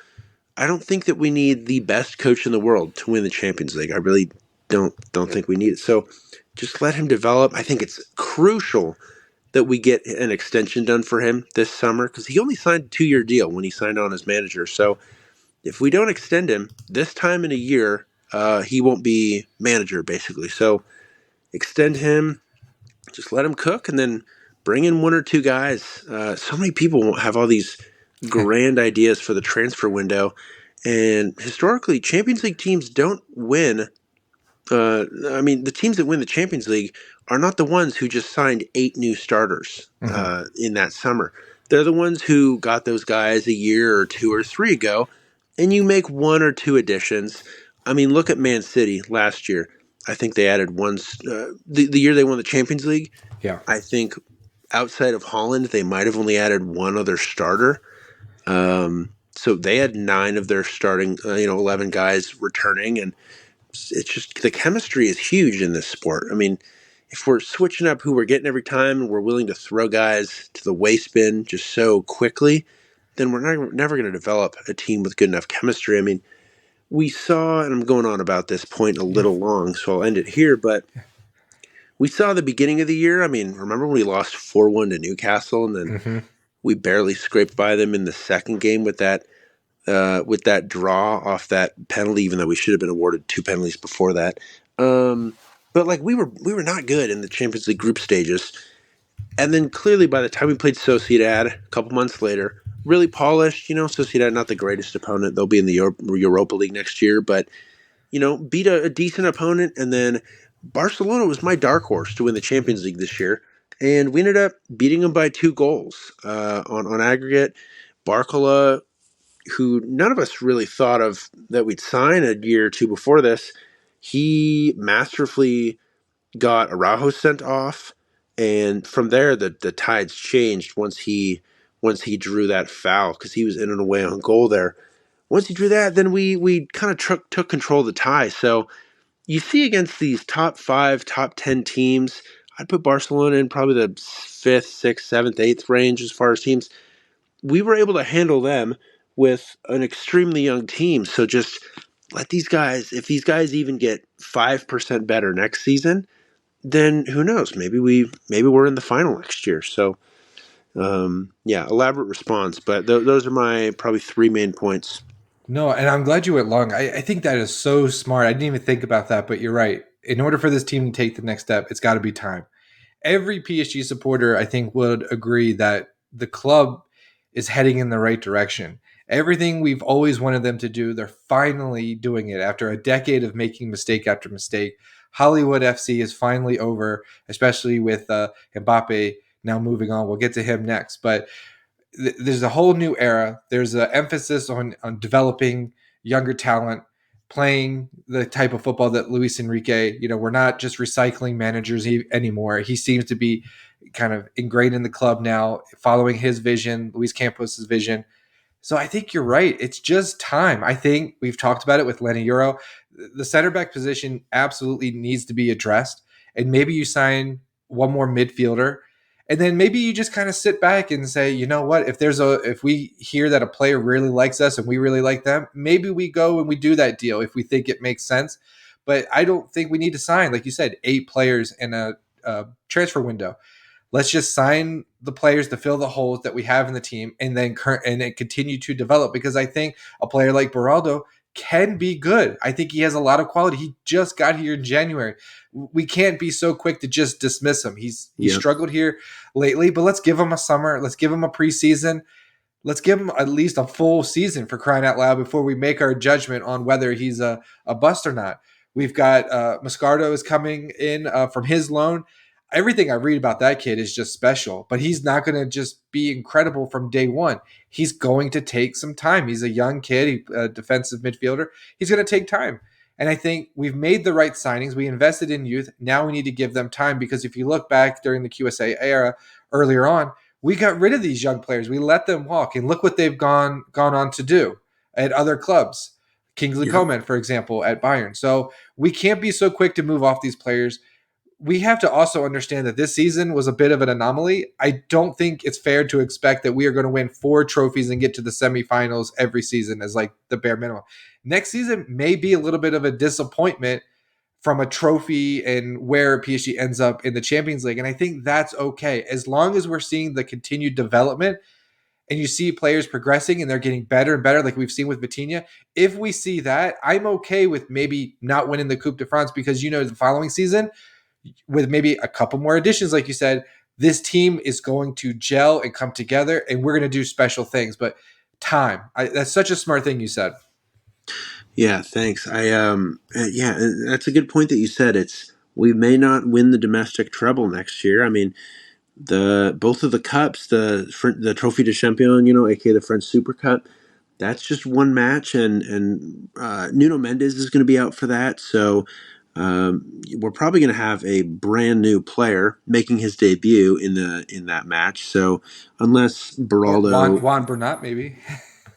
I don't think that we need the best coach in the world to win the Champions League. I really don't think we need it. So just let him develop. I think it's crucial that we get an extension done for him this summer because he only signed a 2-year deal when he signed on as manager. So if we don't extend him this time in a year, he won't be manager basically. So extend him, just let him cook, and then bring in 1 or 2 guys. So many people won't have all these grand ideas for the transfer window. And historically, Champions League teams don't win. The teams that win the Champions League are not the ones who just signed 8 new starters in that summer. They're the ones who got those guys a year or 2 or 3 ago, and you make 1 or 2 additions. I mean, look at Man City last year. I think they added the year they won the Champions League. Yeah. I think outside of Holland, they might have only added 1 other starter. So they had 9 of their starting, 11 guys returning, and it's just the chemistry is huge in this sport. I mean, if we're switching up who we're getting every time and we're willing to throw guys to the waste bin just so quickly, then we're never going to develop a team with good enough chemistry. I mean, we saw, and I'm going on about this point a Yeah. little long, so I'll end it here, but we saw the beginning of the year. I mean, remember when we lost 4-1 to Newcastle, and then Hmm. we barely scraped by them in the second game with that draw off that penalty, even though we should have been awarded 2 penalties before that. But like we were not good in the Champions League group stages, and then clearly by the time we played Sociedad a couple months later, really polished. Sociedad not the greatest opponent; they'll be in the Europa League next year, but beat a decent opponent, and then Barcelona was my dark horse to win the Champions League this year, and we ended up beating them by 2 goals on aggregate. Barcola, who none of us really thought of that we'd sign a year or two before this, he masterfully got Araujo sent off, and from there the tides changed once he drew that foul because he was in and away on goal there. Once he drew that, then we kind of took control of the tie. So you see against these top 5, top 10 teams, I'd put Barcelona in probably the 5th, 6th, 7th, 8th range as far as teams. We were able to handle them with an extremely young team. So just let these guys, if these guys even get 5% better next season, then who knows? Maybe we're in the final next year. So yeah, elaborate response, but those are my probably 3 main points. No, and I'm glad you went long. I think that is so smart. I didn't even think about that, but you're right. In order for this team to take the next step, it's got to be time. Every PSG supporter, I think, would agree that the club is heading in the right direction. Everything we've always wanted them to do, they're finally doing it after a decade of making mistake after mistake. Hollywood FC is finally over, especially with Mbappe now moving on. We'll get to him next, but there's a whole new era. There's an emphasis on developing younger talent, playing the type of football that Luis Enrique. We're not just recycling managers anymore. He seems to be kind of ingrained in the club now, following his vision, Luis Campos's vision. So I think you're right. It's just time. I think we've talked about it with Lenny Euro. The center back position absolutely needs to be addressed. And maybe you sign one more midfielder. And then maybe you just kind of sit back and say, you know what, if we hear that a player really likes us and we really like them, maybe we go and we do that deal if we think it makes sense. But I don't think we need to sign, like you said, 8 players in a transfer window. Let's just sign the players to fill the holes that we have in the team, and then continue to develop. Because I think a player like Beraldo can be good. I think he has a lot of quality. He just got here in January. We can't be so quick to just dismiss him. He Yep. struggled here lately, but let's give him a summer. Let's give him a preseason. Let's give him at least a full season, for crying out loud, before we make our judgment on whether he's a bust or not. We've got Moscardo is coming in from his loan. Everything I read about that kid is just special, but he's not going to just be incredible from day one. He's going to take some time. He's a young kid, a defensive midfielder. He's going to take time. And I think we've made the right signings. We invested in youth. Now we need to give them time, because if you look back during the QSA era earlier on, we got rid of these young players. We let them walk, and look what they've gone on to do at other clubs. Kingsley Yep. Coman, for example, at Bayern. So we can't be so quick to move off these players. We have to also understand that this season was a bit of an anomaly. I don't think it's fair to expect that we are going to win 4 trophies and get to the semifinals every season as like the bare minimum. Next season may be a little bit of a disappointment from a trophy and where PSG ends up in the Champions League. And I think that's okay. As long as we're seeing the continued development and you see players progressing and they're getting better and better, like we've seen with Vitinha, if we see that, I'm okay with maybe not winning the Coupe de France, because the following season, with maybe a couple more additions, like you said, this team is going to gel and come together, and we're going to do special things. But that's such a smart thing you said. Yeah, thanks. Yeah, that's a good point that you said. We may not win the domestic treble next year. I mean, the both of the cups, the Trophy de Champion, aka the French Super Cup, that's just one match, and Nuno Mendes is going to be out for that. So we're probably going to have a brand new player making his debut in that match. So unless Or Juan Beraldo, Juan Bernat, maybe.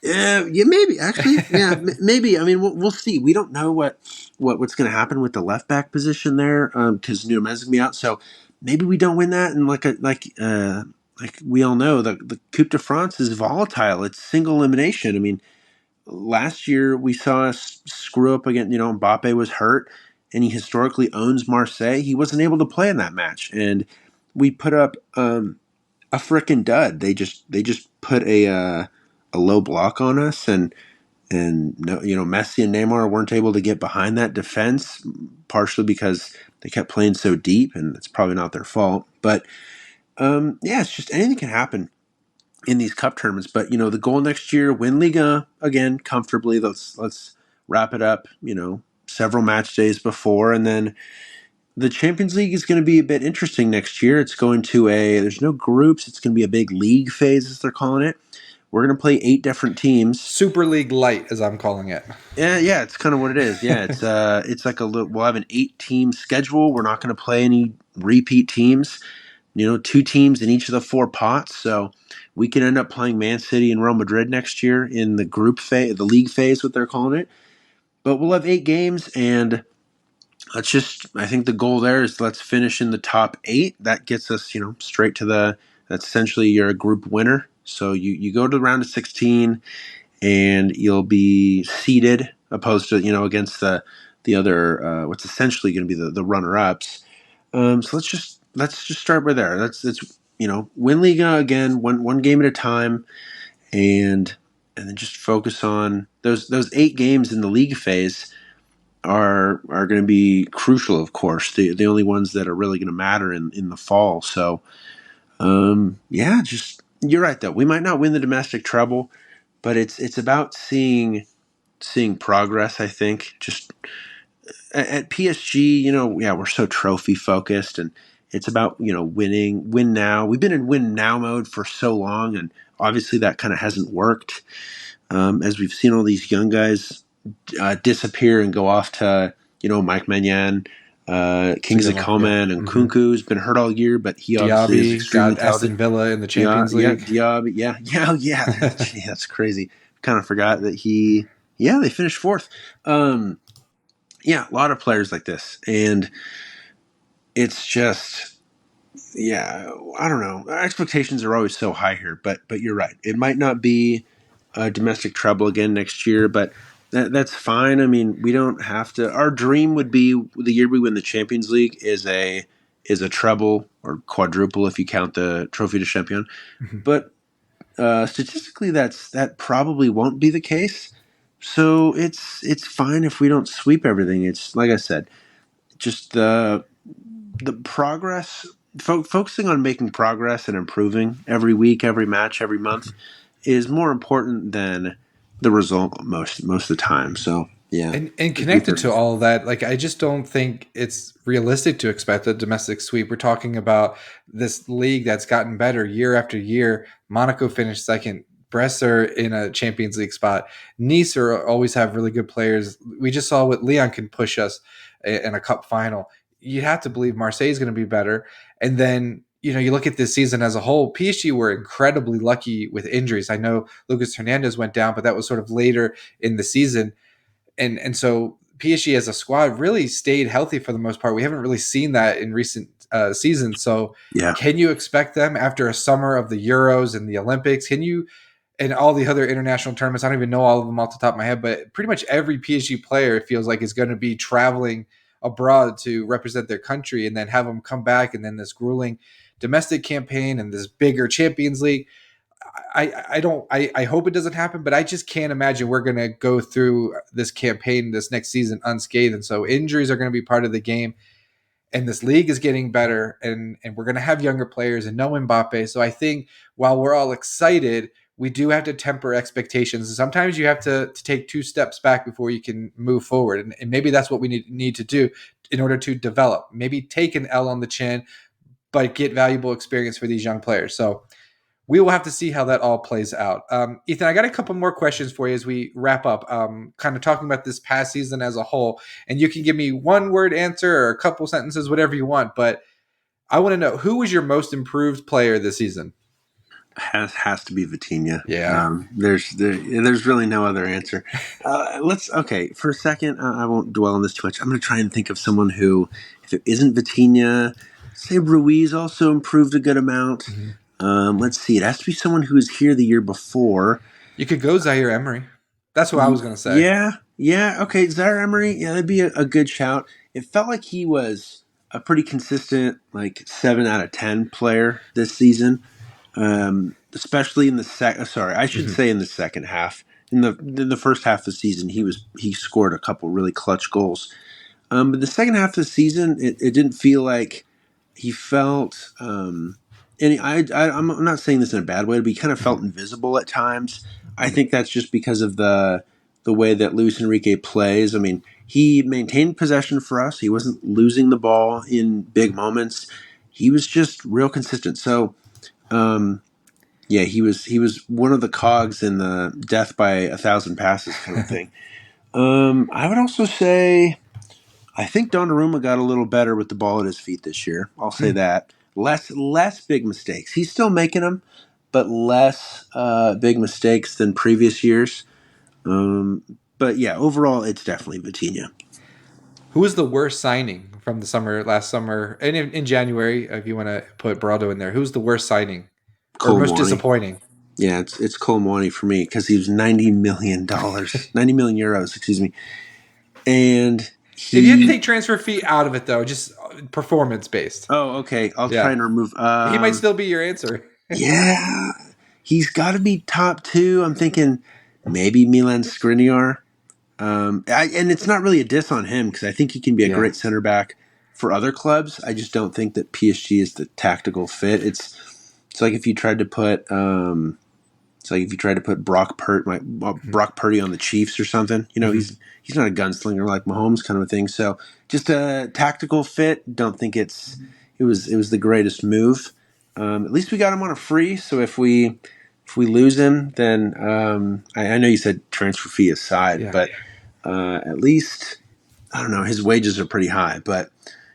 Yeah, maybe actually. Yeah, maybe. I mean, we'll see. We don't know what's going to happen with the left back position there because Nuno is going to be out. So maybe we don't win that. And like we all know, the Coupe de France is volatile. It's single elimination. I mean, last year we saw us screw up again. Mbappe was hurt, and he historically owns Marseille. He wasn't able to play in that match, and we put up a freaking dud. They just put a low block on us, and no, Messi and Neymar weren't able to get behind that defense, partially because they kept playing so deep, and it's probably not their fault. But yeah, it's just anything can happen in these cup tournaments. But the goal next year, win Liga again comfortably. Let's wrap it up. Several match days before, and then the Champions League is going to be a bit interesting next year. It's going to there's no groups. It's going to be a big league phase, as they're calling it. We're going to play 8 different teams. Super League Light, as I'm calling it. Yeah, it's kind of what it is. Yeah, it's like we'll have an 8-team schedule. We're not going to play any repeat teams. 2 teams in each of the 4 pots. So we could end up playing Man City and Real Madrid next year in the group phase, the league phase, what they're calling it. But we'll have 8 games, and I think the goal there is let's finish in the top 8. That gets us, straight to that's essentially you're a group winner. So you go to the round of 16, and you'll be seeded opposed to, against the other, what's essentially going to be the runner-ups. So let's just start with there. It's win Liga again, one game at a time, and then just focus on those 8 games in the league phase are going to be crucial, of course. The only ones that are really going to matter in the fall. So yeah, just you're right though. We might not win the domestic treble, but it's about seeing progress. I think just at PSG, yeah, we're so trophy focused, and it's about win now. We've been in win now mode for so long, and obviously that kind of hasn't worked. As we've seen all these young guys disappear and go off to Mike Maignan, Kingsley Coman, and Kunku's been hurt all year, but he obviously is extremely got Aston talented. Villa in the Champions League. Diaby, yeah. That's crazy. Kind of forgot that they finished 4th. Yeah, a lot of players like this, and it's just, yeah, I don't know. Our expectations are always so high here, but you're right. It might not be a domestic treble again next year, but that's fine. I mean, we don't have to. Our dream would be the year we win the Champions League is a treble or quadruple if you count the Trophée de Champion. Mm-hmm. But statistically, that probably won't be the case. So it's fine if we don't sweep everything. It's like I said, just the progress, focusing on making progress and improving every week, every match, every month is more important than the result most of the time. So yeah, and connected to all of that, like I just don't think it's realistic to expect a domestic sweep. We're talking about this league that's gotten better year after year. Monaco finished second. Brest are in a Champions League spot. Nice always have really good players. We just saw what Lyon can push us in a cup final. You have to believe Marseille is going to be better. And then, you look at this season as a whole, PSG were incredibly lucky with injuries. I know Lucas Hernandez went down, but that was sort of later in the season. And so PSG as a squad really stayed healthy for the most part. We haven't really seen that in recent seasons. So yeah, can you expect them after a summer of the Euros and the Olympics? And all the other international tournaments, I don't even know all of them off the top of my head, but pretty much every PSG player feels like is going to be traveling abroad to represent their country and then have them come back and then this grueling domestic campaign and this bigger Champions League. I hope it doesn't happen, but I just can't imagine we're going to go through this campaign this next season unscathed. And so injuries are going to be part of the game, and this league is getting better, and we're going to have younger players and no Mbappe. So I think while we're all excited, we do have to temper expectations. And sometimes you have to take 2 steps back before you can move forward. And maybe that's what we need to do in order to develop. Maybe take an L on the chin, but get valuable experience for these young players. So we will have to see how that all plays out. Ethan, I got a couple more questions for you as we wrap up, kind of talking about this past season as a whole. And you can give me 1-word answer or a couple sentences, whatever you want. But I want to know, who was your most improved player this season? Has to be Vitinha. Yeah. There's really no other answer. For a second. I won't dwell on this too much. I'm going to try and think of someone who, if it isn't Vitinha, say Ruiz also improved a good amount. Mm-hmm. Let's see. It has to be someone who was here the year before. You could go Zaire-Emery. That's what I was going to say. Yeah. Okay, Zaire-Emery. Yeah, that'd be a good shout. It felt like he was a pretty consistent, like 7 out of 10 player this season. Especially in the I should say in the second half. In the first half of the season, he scored a couple really clutch goals. But the second half of the season, it didn't feel like he felt. I'm not saying this in a bad way, but he kind of felt invisible at times. I think that's just because of the way that Luis Enrique plays. I mean, he maintained possession for us. He wasn't losing the ball in big moments. He was just real consistent. So. Yeah, he was one of the cogs in the death by 1,000 passes kind of thing. I would also say I think Donnarumma got a little better with the ball at his feet this year. I'll say that less big mistakes. He's still making them, but less big mistakes than previous years. But yeah, overall, it's definitely Vitinha. Who was the worst signing from the last summer, and in January, if you want to put Brado in there? Who's the worst signing or most disappointing? Yeah, it's Kolo Muani for me because he was $90 million, 90 million euros, excuse me, and if you had to take transfer fee out of it, though, just performance based. Oh, okay. I'll try and remove. He might still be your answer. Yeah, he's got to be top 2. I'm thinking maybe Milan Skriniar. And it's not really a diss on him because I think he can be a great center back for other clubs. I just don't think that PSG is the tactical fit. It's like if you tried to put Brock Purdy on the Chiefs or something. You know, he's not a gunslinger like Mahomes kind of a thing. So just a tactical fit. Don't think it was the greatest move. At least we got him on a free. So if we lose him, then I know you said transfer fee aside, but at least I don't know. His wages are pretty high, but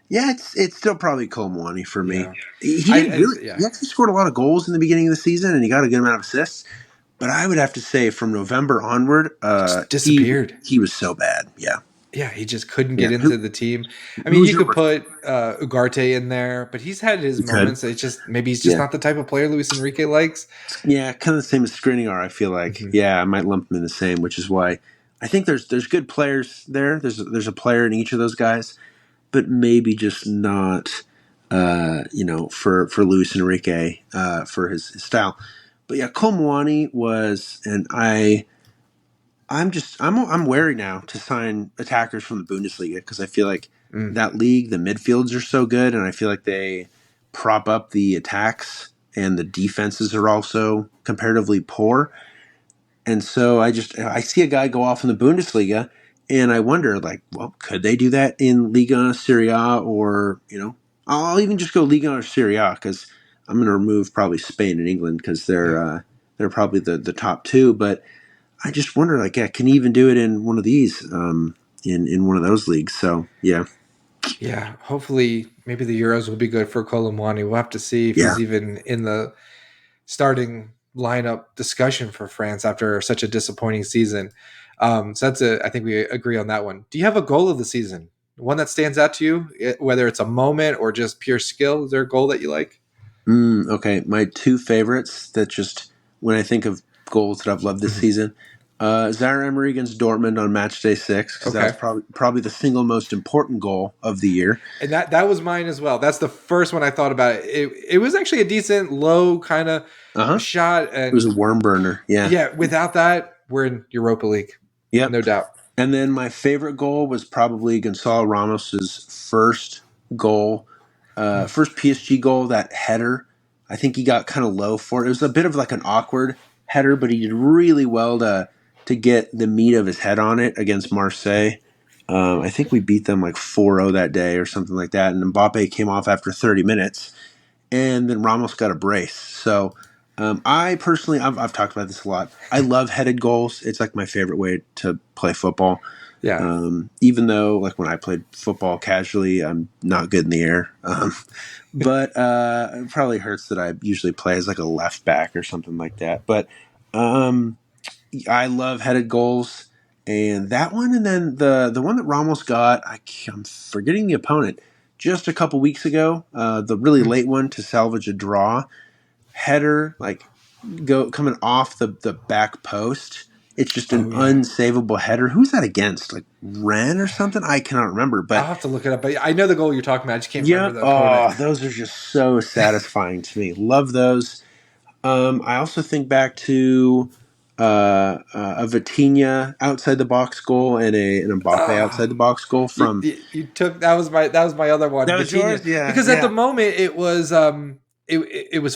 yeah, it's still probably Kolo Muani for me. He actually scored a lot of goals in the beginning of the season, and he got a good amount of assists. But I would have to say from November onward, disappeared. He was so bad. Yeah, he just couldn't get into the team. I mean, you could put Ugarte in there, but he's had his moments. It's just maybe he's just not the type of player Luis Enrique likes. Yeah, kind of the same as Skriniar. I feel like I might lump him in the same, which is why I think there's good players there. There's a player in each of those guys, but maybe just not for Luis Enrique for his style. But yeah, Kolo Muani was, and I'm wary now to sign attackers from the Bundesliga because I feel like that league, the midfields are so good, and I feel like they prop up the attacks, and the defenses are also comparatively poor. And so I see a guy go off in the Bundesliga, and I wonder, like, well, could they do that in Liga, Serie A, or I'll even just go Liga or Serie A because I'm going to remove probably Spain and England because they're probably the top 2. But I just wonder, like, can he even do it in one of these, in one of those leagues? So yeah. Yeah, hopefully, maybe the Euros will be good for Kolo Muani. We'll have to see if he's even in the starting lineup discussion for France after such a disappointing season. So I think we agree on that one. Do you have a goal of the season? One that stands out to you, whether it's a moment or just pure skill? Is there a goal that you like? Okay, my 2 favorites that just when I think of goals that I've loved this season, Zaire-Emery against Dortmund on match day 6 because that was probably the single most important goal of the year. And that was mine as well. That's the first one I thought about. It was actually a decent low kind of shot, and it was a worm burner. Yeah. Without that, we're in Europa League. Yep, no doubt. And then my favorite goal was probably Gonçalo Ramos's first goal. First PSG goal, that header. I think he got kind of low for it. It was a bit of like an awkward header, but he did really well to get the meat of his head on it against Marseille. I think we beat them like 4-0 that day or something like that. And Mbappe came off after 30 minutes, and then Ramos got a brace. So I personally, I've talked about this a lot. I love headed goals. It's like my favorite way to play football. Yeah. Even though, like when I played football casually, I'm not good in the air. But it probably hurts that I usually play as like a left back or something like that. But um, I love headed goals, and that one, and then the one that Ramos got, I'm forgetting the opponent. Just a couple weeks ago, the really late one to salvage a draw header, like go coming off the back post. It's just an Oh yeah. unsavable header. Who's that against? Like Ren or something? I cannot remember. I'll But have to look it up. But I know the goal you're talking about. I just can't yeah, remember the opponent. oh, those are just so satisfying to me. Love those. I also think back to a Vitinha outside the box goal and an Mbappe Oh, outside the box goal from. you took that was my other one, That was Vitinha, yours, yeah, because at the yeah. moment it was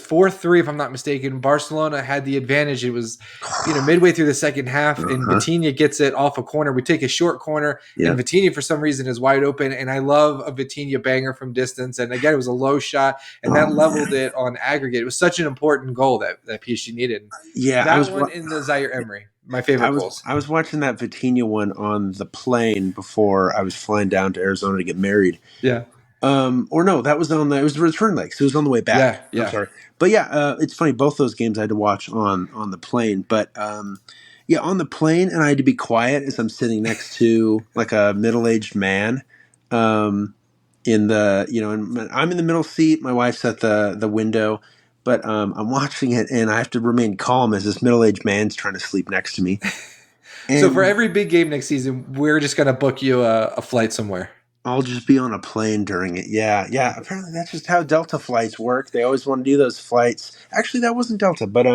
4-3 if I'm not mistaken. Barcelona had the advantage. It was midway through the second half, and Uh-huh. Vitinha gets it off a corner. We take a short corner, and Yep. Vitinha for some reason is wide open. And I love a Vitinha banger from distance. And again, it was a low shot, and Oh that leveled man. it on aggregate. It was such an important goal that PSG needed. Yeah, That one in the Zaire-Emery, my favorite goals. I was watching that Vitinha one on the plane before I was flying down to Arizona to get married. Yeah, Or no, that was it was the return leg, so it was on the way back. yeah, I'm yeah. sorry, but yeah, it's funny. Both those games I had to watch on the plane, but yeah, on the plane, and I had to be quiet as I'm sitting next to like a middle aged man. Um, in the and I'm in the middle seat. My wife's at the window, but I'm watching it, and I have to remain calm as this middle aged man's trying to sleep next to me. So for And every big game next season, we're just gonna book you a flight somewhere. I'll just be on a plane during it. Yeah, yeah. Apparently, that's just how Delta flights work. They always want to do those flights. Actually, that wasn't Delta, but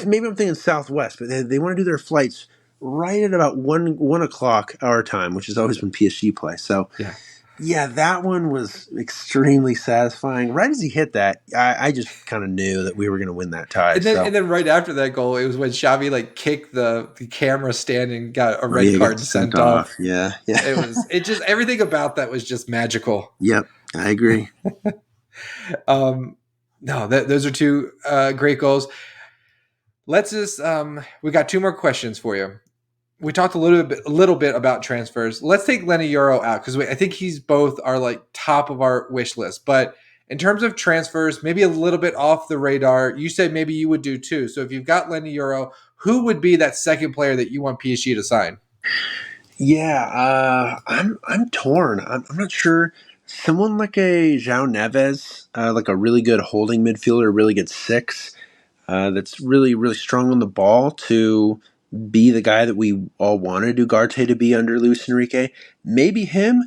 maybe I'm thinking Southwest. But they want to do their flights right at about 1 o'clock our time, which is always when PSG play. So Yeah. yeah, that one was extremely satisfying. Right as he hit that, I just kind of knew that we were going to win that tie. And then So and then right after that goal, it was when Xavi like kicked the camera stand and got a oh red yeah, card got and sent sent off. off. Yeah, yeah. It just everything about that was just magical. Yep, I agree. Um no, those are two great goals. Let's just we got two more questions for you. We talked a little bit about transfers. Let's take Lenny Euro out because I think he's both are like top of our wish list. But in terms of transfers, maybe a little bit off the radar. You said maybe you would do too. So if you've got Lenny Euro, who would be that second player that you want PSG to sign? Yeah, I'm torn. I'm not sure. Someone like a João Neves, like a really good holding midfielder, a really good six, that's really really strong on the ball to be the guy that we all wanted Ugarte to be under Luis Enrique. Maybe him.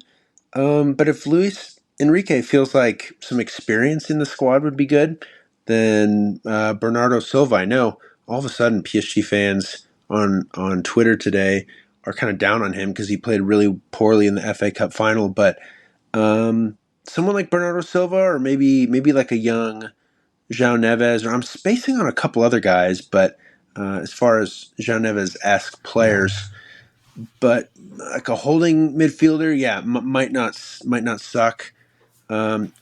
But if Luis Enrique feels like some experience in the squad would be good, then Bernardo Silva. I know all of a sudden PSG fans on Twitter today are kind of down on him because he played really poorly in the FA Cup final. But someone like Bernardo Silva, or maybe like a young João Neves, or I'm spacing on a couple other guys, but as far as João Neves-esque Yeah. players, but like a holding midfielder, yeah, might not suck.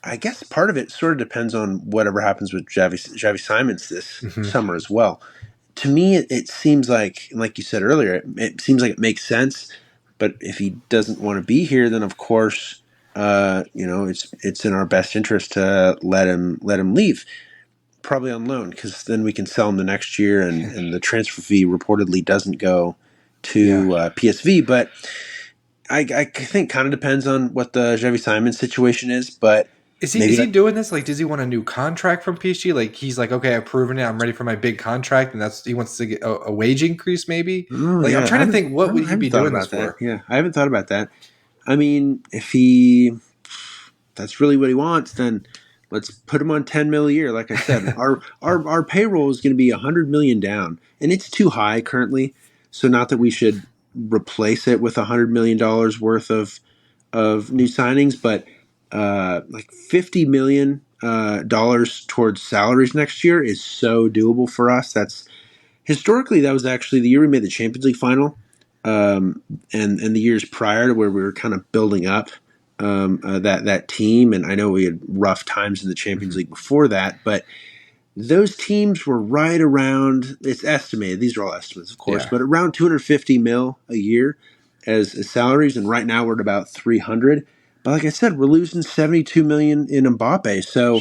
I guess part of it sort of depends on whatever happens with Javi Simons this Hmm. summer as well. To me, it seems like you said earlier, it seems like it makes sense. But if he doesn't want to be here, then of course, it's in our best interest to let him leave, probably on loan, because then we can sell him the next year, and the transfer fee reportedly doesn't go Yeah. to PSV. But I think kind of depends on what the Javi Simons situation is, but Is he maybe is he like doing this? Like, does he want a new contract from PSG? Like, he's like, okay, I've proven it. I'm ready for my big contract, and he wants to get a wage increase, maybe. oh Like, I'm yeah, trying to think, what would I he haven't be thought doing this about that. for? Yeah, I haven't thought about that. I mean, if he that's really what he wants, then let's put him on 10 mil a year. Like I said, our payroll is going to be 100 million down, and it's too high currently. So not that we should replace it with $100 million worth of new signings, but like $50 million towards salaries next year is so doable for us. That's historically that was actually the year we made the Champions League final, and the years prior to where we were kind of building up that team. And I know we had rough times in the Champions Mhm. League before that, but those teams were right around. It's estimated; these are all estimates, of course, Yeah. but around 250 mil a year. as salaries, and right now we're at about 300. But like I said, we're losing 72 million in Mbappe. So,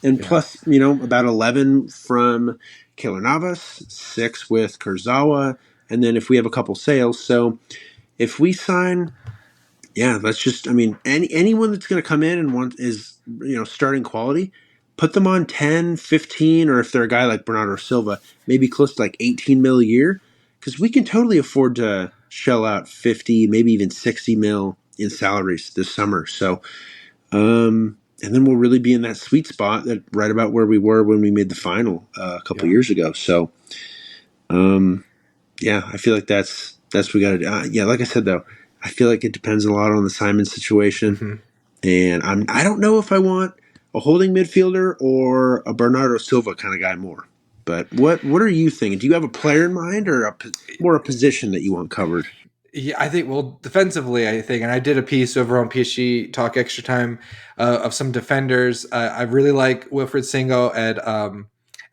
and Yeah. plus, about 11 from Keylor Navas, 6 with Kurzawa, and then if we have a couple sales. So if we sign, let's just, anyone that's going to come in and is starting quality, put them on 10, 15, or if they're a guy like Bernardo Silva, maybe close to like 18 mil a year, because we can totally afford to shell out 50, maybe even 60 mil in salaries this summer. So, and then we'll really be in that sweet spot that right about where we were when we made the final a couple years ago. So, I feel like that's what we got to do. Like I said though, I feel like it depends a lot on the Simon situation, and I don't know if I want a holding midfielder or a Bernardo Silva kind of guy more. But what are you thinking? Do you have a player in mind, or more a position that you want covered? Yeah, I think, well, defensively, I think, and I did a piece over on PSG Talk Extra Time of some defenders. I really like Wilfred Singo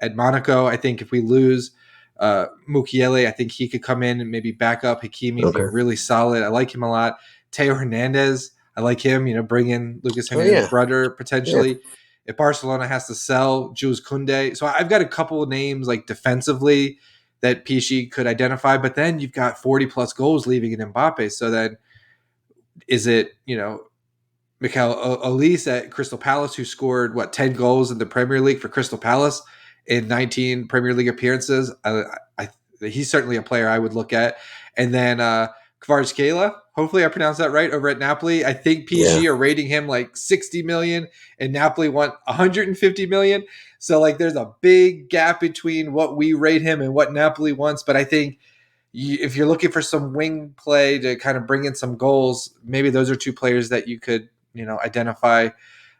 at Monaco. I think if we lose Mukiele, I think he could come in and maybe back up Hakimi and be Okay. really solid. I like him a lot. Teo Hernandez, I like him. Bring in Lucas Oh Hernandez's yeah, brother yeah, potentially. If Barcelona has to sell Jules Koundé, so I've got a couple of names like defensively that PSG could identify, but then you've got 40 plus goals leaving in Mbappe. So then is it, Mikel Olise at Crystal Palace, who scored 10 goals in the Premier League for Crystal Palace in 19 Premier League appearances? He's certainly a player I would look at. And then Kvaratskhelia, hopefully I pronounced that right, over at Napoli. I think yeah. PSG are rating him like 60 million and Napoli want 150 million. So like there's a big gap between what we rate him and what Napoli wants. But I think if you're looking for some wing play to kind of bring in some goals, maybe those are two players that you could, identify.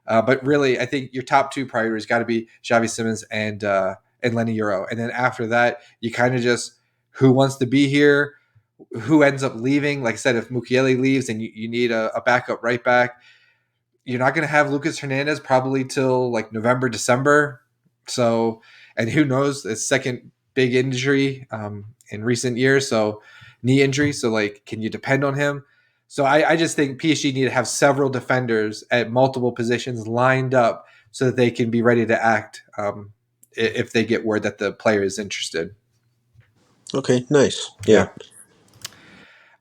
But really, I think your top two priorities got to be Xavi Simons and Lenny Euro. And then after that, you kind of just who wants to be here, who ends up leaving. Like I said, if Mukiele leaves and you need a backup right back, you're not going to have Lucas Hernandez probably till like November, December. So, and who knows, his second big injury in recent years. So, knee injury. So, like, can you depend on him? So, I just think PSG need to have several defenders at multiple positions lined up so that they can be ready to act if they get word that the player is interested. Okay, nice. Yeah.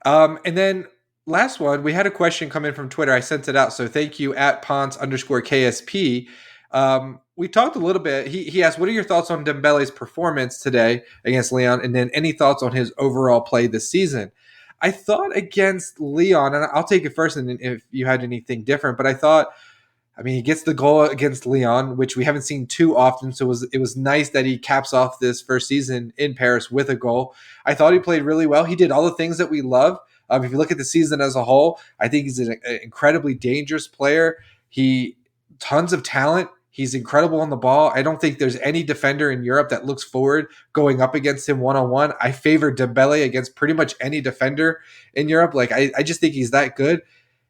Yeah. And then last one, we had a question come in from Twitter. I sent it out. So thank you at Ponce_KSP. We talked a little bit. He asked, what are your thoughts on Dembele's performance today against Lyon? And then any thoughts on his overall play this season? I thought against Lyon, and I'll take it first, and if you had anything different, but I thought, he gets the goal against Lyon, which we haven't seen too often. So it was nice that he caps off this first season in Paris with a goal. I thought he played really well. He did all the things that we love. If you look at the season as a whole, I think he's an incredibly dangerous player. He tons of talent. He's incredible on the ball. I don't think there's any defender in Europe that looks forward going up against him one-on-one. I favor Dembele against pretty much any defender in Europe. Like I just think he's that good.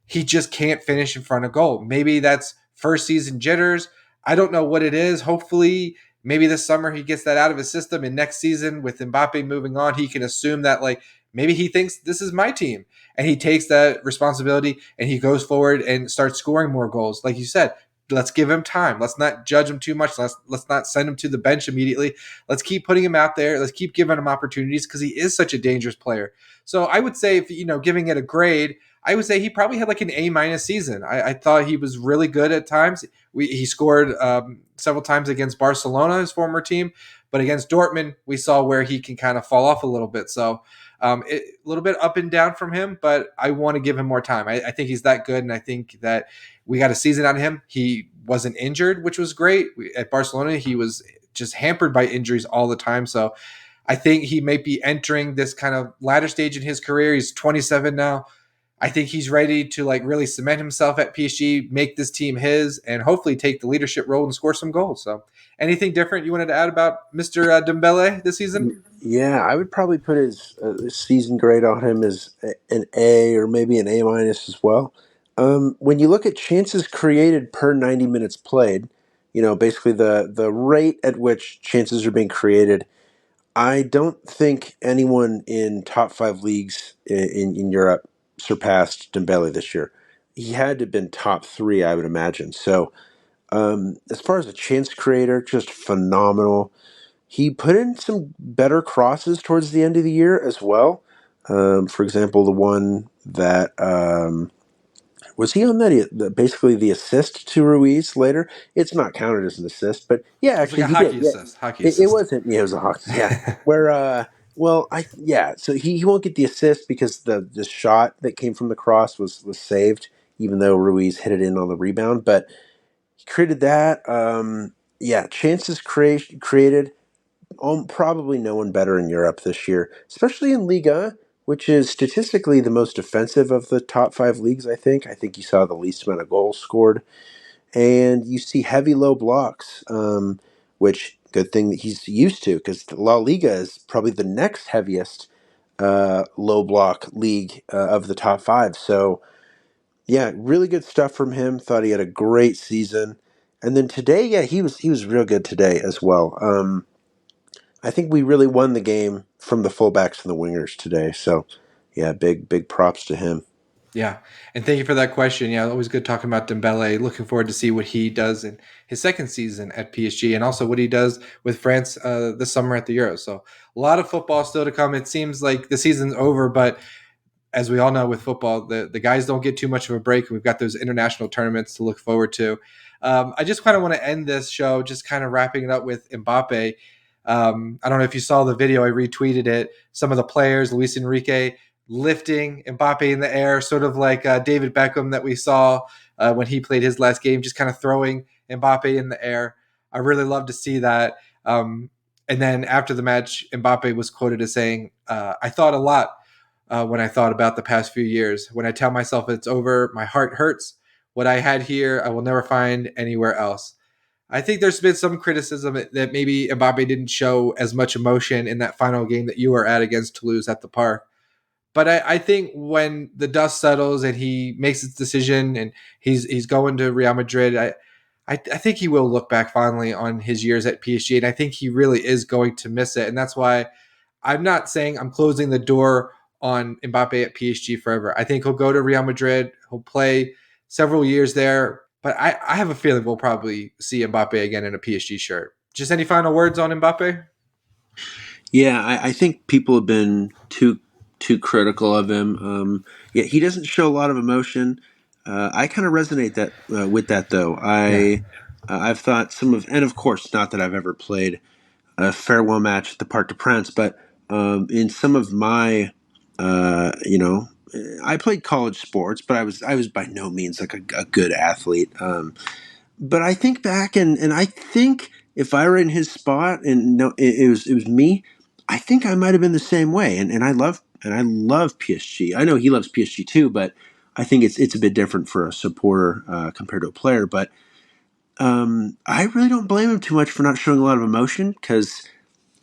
He just can't finish in front of goal. Maybe that's first season jitters. I don't know what it is. Hopefully, maybe this summer he gets that out of his system, and next season with Mbappe moving on, he can assume that like maybe he thinks this is my team, and he takes that responsibility and he goes forward and starts scoring more goals. Like you said, let's give him time. Let's not judge him too much. Let's not send him to the bench immediately. Let's keep putting him out there. Let's keep giving him opportunities because he is such a dangerous player. So I would say, if giving it a grade, I would say he probably had like an A- season. I thought he was really good at times. He scored several times against Barcelona, his former team, but against Dortmund, we saw where he can kind of fall off a little bit. So a little bit up and down from him, but I want to give him more time. I think he's that good, and I think that we got a season out of him. He wasn't injured, which was great. At Barcelona, he was just hampered by injuries all the time. So I think he may be entering this kind of latter stage in his career. He's 27 now. I think he's ready to like really cement himself at PSG, make this team his, and hopefully take the leadership role and score some goals. So, anything different you wanted to add about Mr. Dembele this season? Yeah, I would probably put his season grade on him as an A or maybe an A minus as well. When you look at chances created per 90 minutes played, basically the rate at which chances are being created, I don't think anyone in top 5 leagues in Europe surpassed Dembele this year. He had to have been top three, I would imagine. So as far as a chance creator, just phenomenal. He put in some better crosses towards the end of the year as well. For example, the one that was he on that basically the assist to Ruiz later. It's not counted as an assist, but yeah, It's like actually a he did. hockey Yeah, assist. Hockey it assist. wasn't. Yeah, it was a hockey. Yeah, where well, so he won't get the assist because the shot that came from the cross was saved, even though Ruiz hit it in on the rebound. But he created that. Yeah, chances created. Probably no one better in Europe this year, especially in Liga, which is statistically the most defensive of the top five leagues. I think you saw the least amount of goals scored, and you see heavy low blocks, which good thing that he's used to because La Liga is probably the next heaviest low block league of the top five. So yeah, really good stuff from him. Thought he had a great season, and then today, yeah, he was real good today as well. I think we really won the game from the fullbacks and the wingers today. So, yeah, big props to him. Yeah, and thank you for that question. Yeah, always good talking about Dembele. Looking forward to see what he does in his second season at PSG, and also what he does with France this summer at the Euros. So a lot of football still to come. It seems like the season's over, but as we all know with football, the guys don't get too much of a break. We've got those international tournaments to look forward to. I just kind of want to end this show, just kind of wrapping it up with Mbappe. I don't know if you saw the video, I retweeted it. Some of the players, Luis Enrique, lifting Mbappe in the air, sort of like David Beckham that we saw when he played his last game, just kind of throwing Mbappe in the air. I really love to see that. And then after the match, Mbappe was quoted as saying, I thought a lot when I thought about the past few years. When I tell myself it's over, my heart hurts. What I had here, I will never find anywhere else. I think there's been some criticism that maybe Mbappe didn't show as much emotion in that final game that you were at against Toulouse at the park. But I think when the dust settles and he makes his decision and he's going to Real Madrid, I think he will look back fondly on his years at PSG, and I think he really is going to miss it. And that's why I'm not saying I'm closing the door on Mbappe at PSG forever. I think he'll go to Real Madrid. He'll play several years there, but I have a feeling we'll probably see Mbappe again in a PSG shirt. Just any final words on Mbappe? Yeah, I think people have been too critical of him. Yeah, he doesn't show a lot of emotion. I kind of resonate that with that though. Yeah. I've thought some of, and of course, not that I've ever played a farewell match at the Parc des Princes, but in some of my, you know, I played college sports, but I was by no means like a good athlete. But I think back and I think if I were in his spot and no, it was me, I think I might have been the same way. And I love PSG. I know he loves PSG too, but I think it's a bit different for a supporter compared to a player. But I really don't blame him too much for not showing a lot of emotion because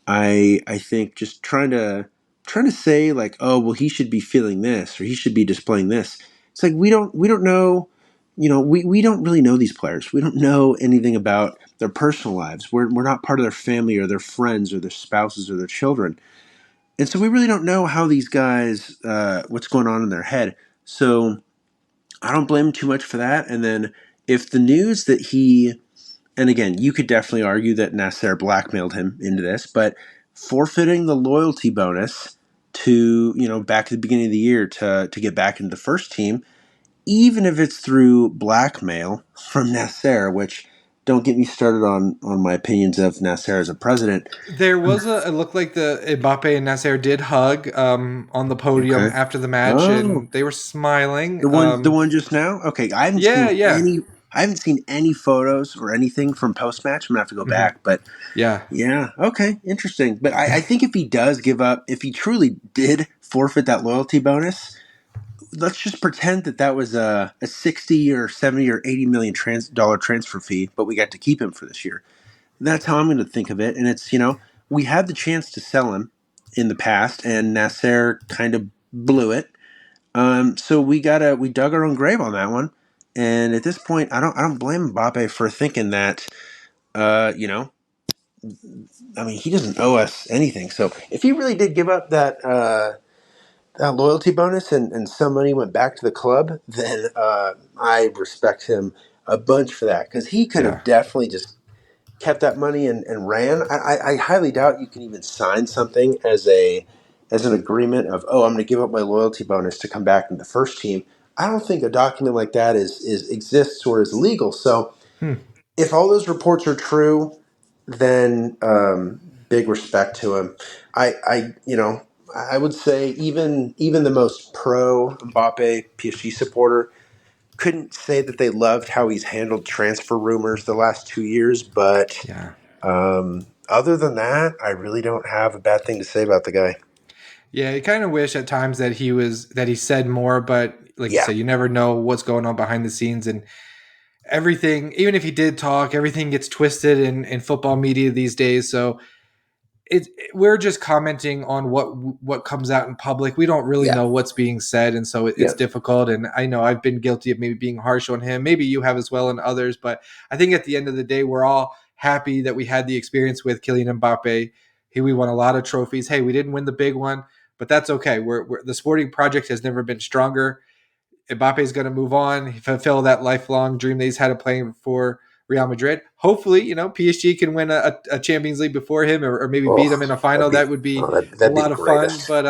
I think just trying to say like, oh well, he should be feeling this or he should be displaying this. It's like we don't know, we don't really know these players. We don't know anything about their personal lives. We're not part of their family or their friends or their spouses or their children, and so we really don't know how these guys what's going on in their head. So I don't blame him too much for that. And then if the news that he and again, you could definitely argue that Nasser blackmailed him into this, but forfeiting the loyalty bonus to, back at the beginning of the year to get back into the first team, even if it's through blackmail from Nasser, which don't get me started on my opinions of Nasser as a president. There was it looked like the Mbappe and Nasser did hug on the podium Okay. after the match, Oh, and they were smiling. the one just now? Okay, Yeah, yeah, I haven't seen any photos or anything from post match. I'm gonna have to go hmm back, but yeah. yeah, okay, interesting. But I think if he does give up, if he truly did forfeit that loyalty bonus, let's just pretend that was a 60 or 70 or 80 million dollar transfer fee, but we got to keep him for this year. That's how I'm going to think of it. And it's, we had the chance to sell him in the past, and Nasser kind of blew it. So we dug our own grave on that one. And at this point, I don't blame Mbappe for thinking that, uh, you know, I mean, he doesn't owe us anything. So if he really did give up that loyalty bonus and some money went back to the club, then I respect him a bunch for that, because he could Yeah. have definitely just kept that money and ran. I highly doubt you can even sign something as an agreement of, oh, I'm going to give up my loyalty bonus to come back in the first team. I don't think a document like that is exists or is legal. So Hmm. if all those reports are true, then big respect to him. I would say even the most pro Mbappe PSG supporter couldn't say that they loved how he's handled transfer rumors the last 2 years, but Yeah. other than that, I really don't have a bad thing to say about the guy. Yeah, you kind of wish at times that he said more, but like you Yeah, said, you never know what's going on behind the scenes, and everything, even if he did talk, everything gets twisted in football media these days. So we're just commenting on what comes out in public. We don't really yeah, know what's being said, and so it's yeah, difficult. And I know I've been guilty of maybe being harsh on him. Maybe you have as well, and others. But I think at the end of the day, we're all happy that we had the experience with Kylian Mbappe. We won a lot of trophies. Hey, we didn't win the big one, but that's okay. The sporting project has never been stronger. Mbappe is going to move on, fulfill that lifelong dream that he's had of playing for Real Madrid. Hopefully, PSG can win a Champions League before him, or maybe beat him oh, in a final. That would be a that'd be the lot of fun. greatest. But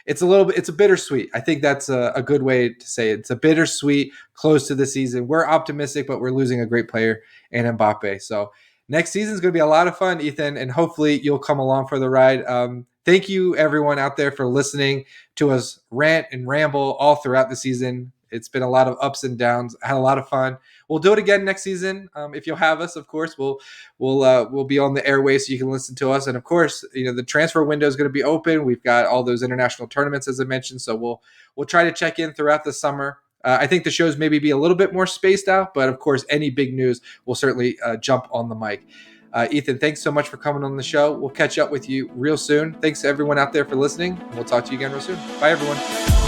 it's a bittersweet. I think that's a good way to say it. It's a bittersweet close to the season. We're optimistic, but we're losing a great player in Mbappe. So next season is going to be a lot of fun, Ethan, and hopefully you'll come along for the ride. Thank you, everyone out there, for listening to us rant and ramble all throughout the season. It's been a lot of ups and downs. I had a lot of fun. We'll do it again next season. If you'll have us, of course, we'll be on the airways so you can listen to us. And of course, the transfer window is going to be open. We've got all those international tournaments, as I mentioned. So we'll try to check in throughout the summer. I think the shows maybe be a little bit more spaced out, but of course, any big news will certainly jump on the mic. Ethan, thanks so much for coming on the show. We'll catch up with you real soon. Thanks to everyone out there for listening, and we'll talk to you again real soon. Bye, everyone.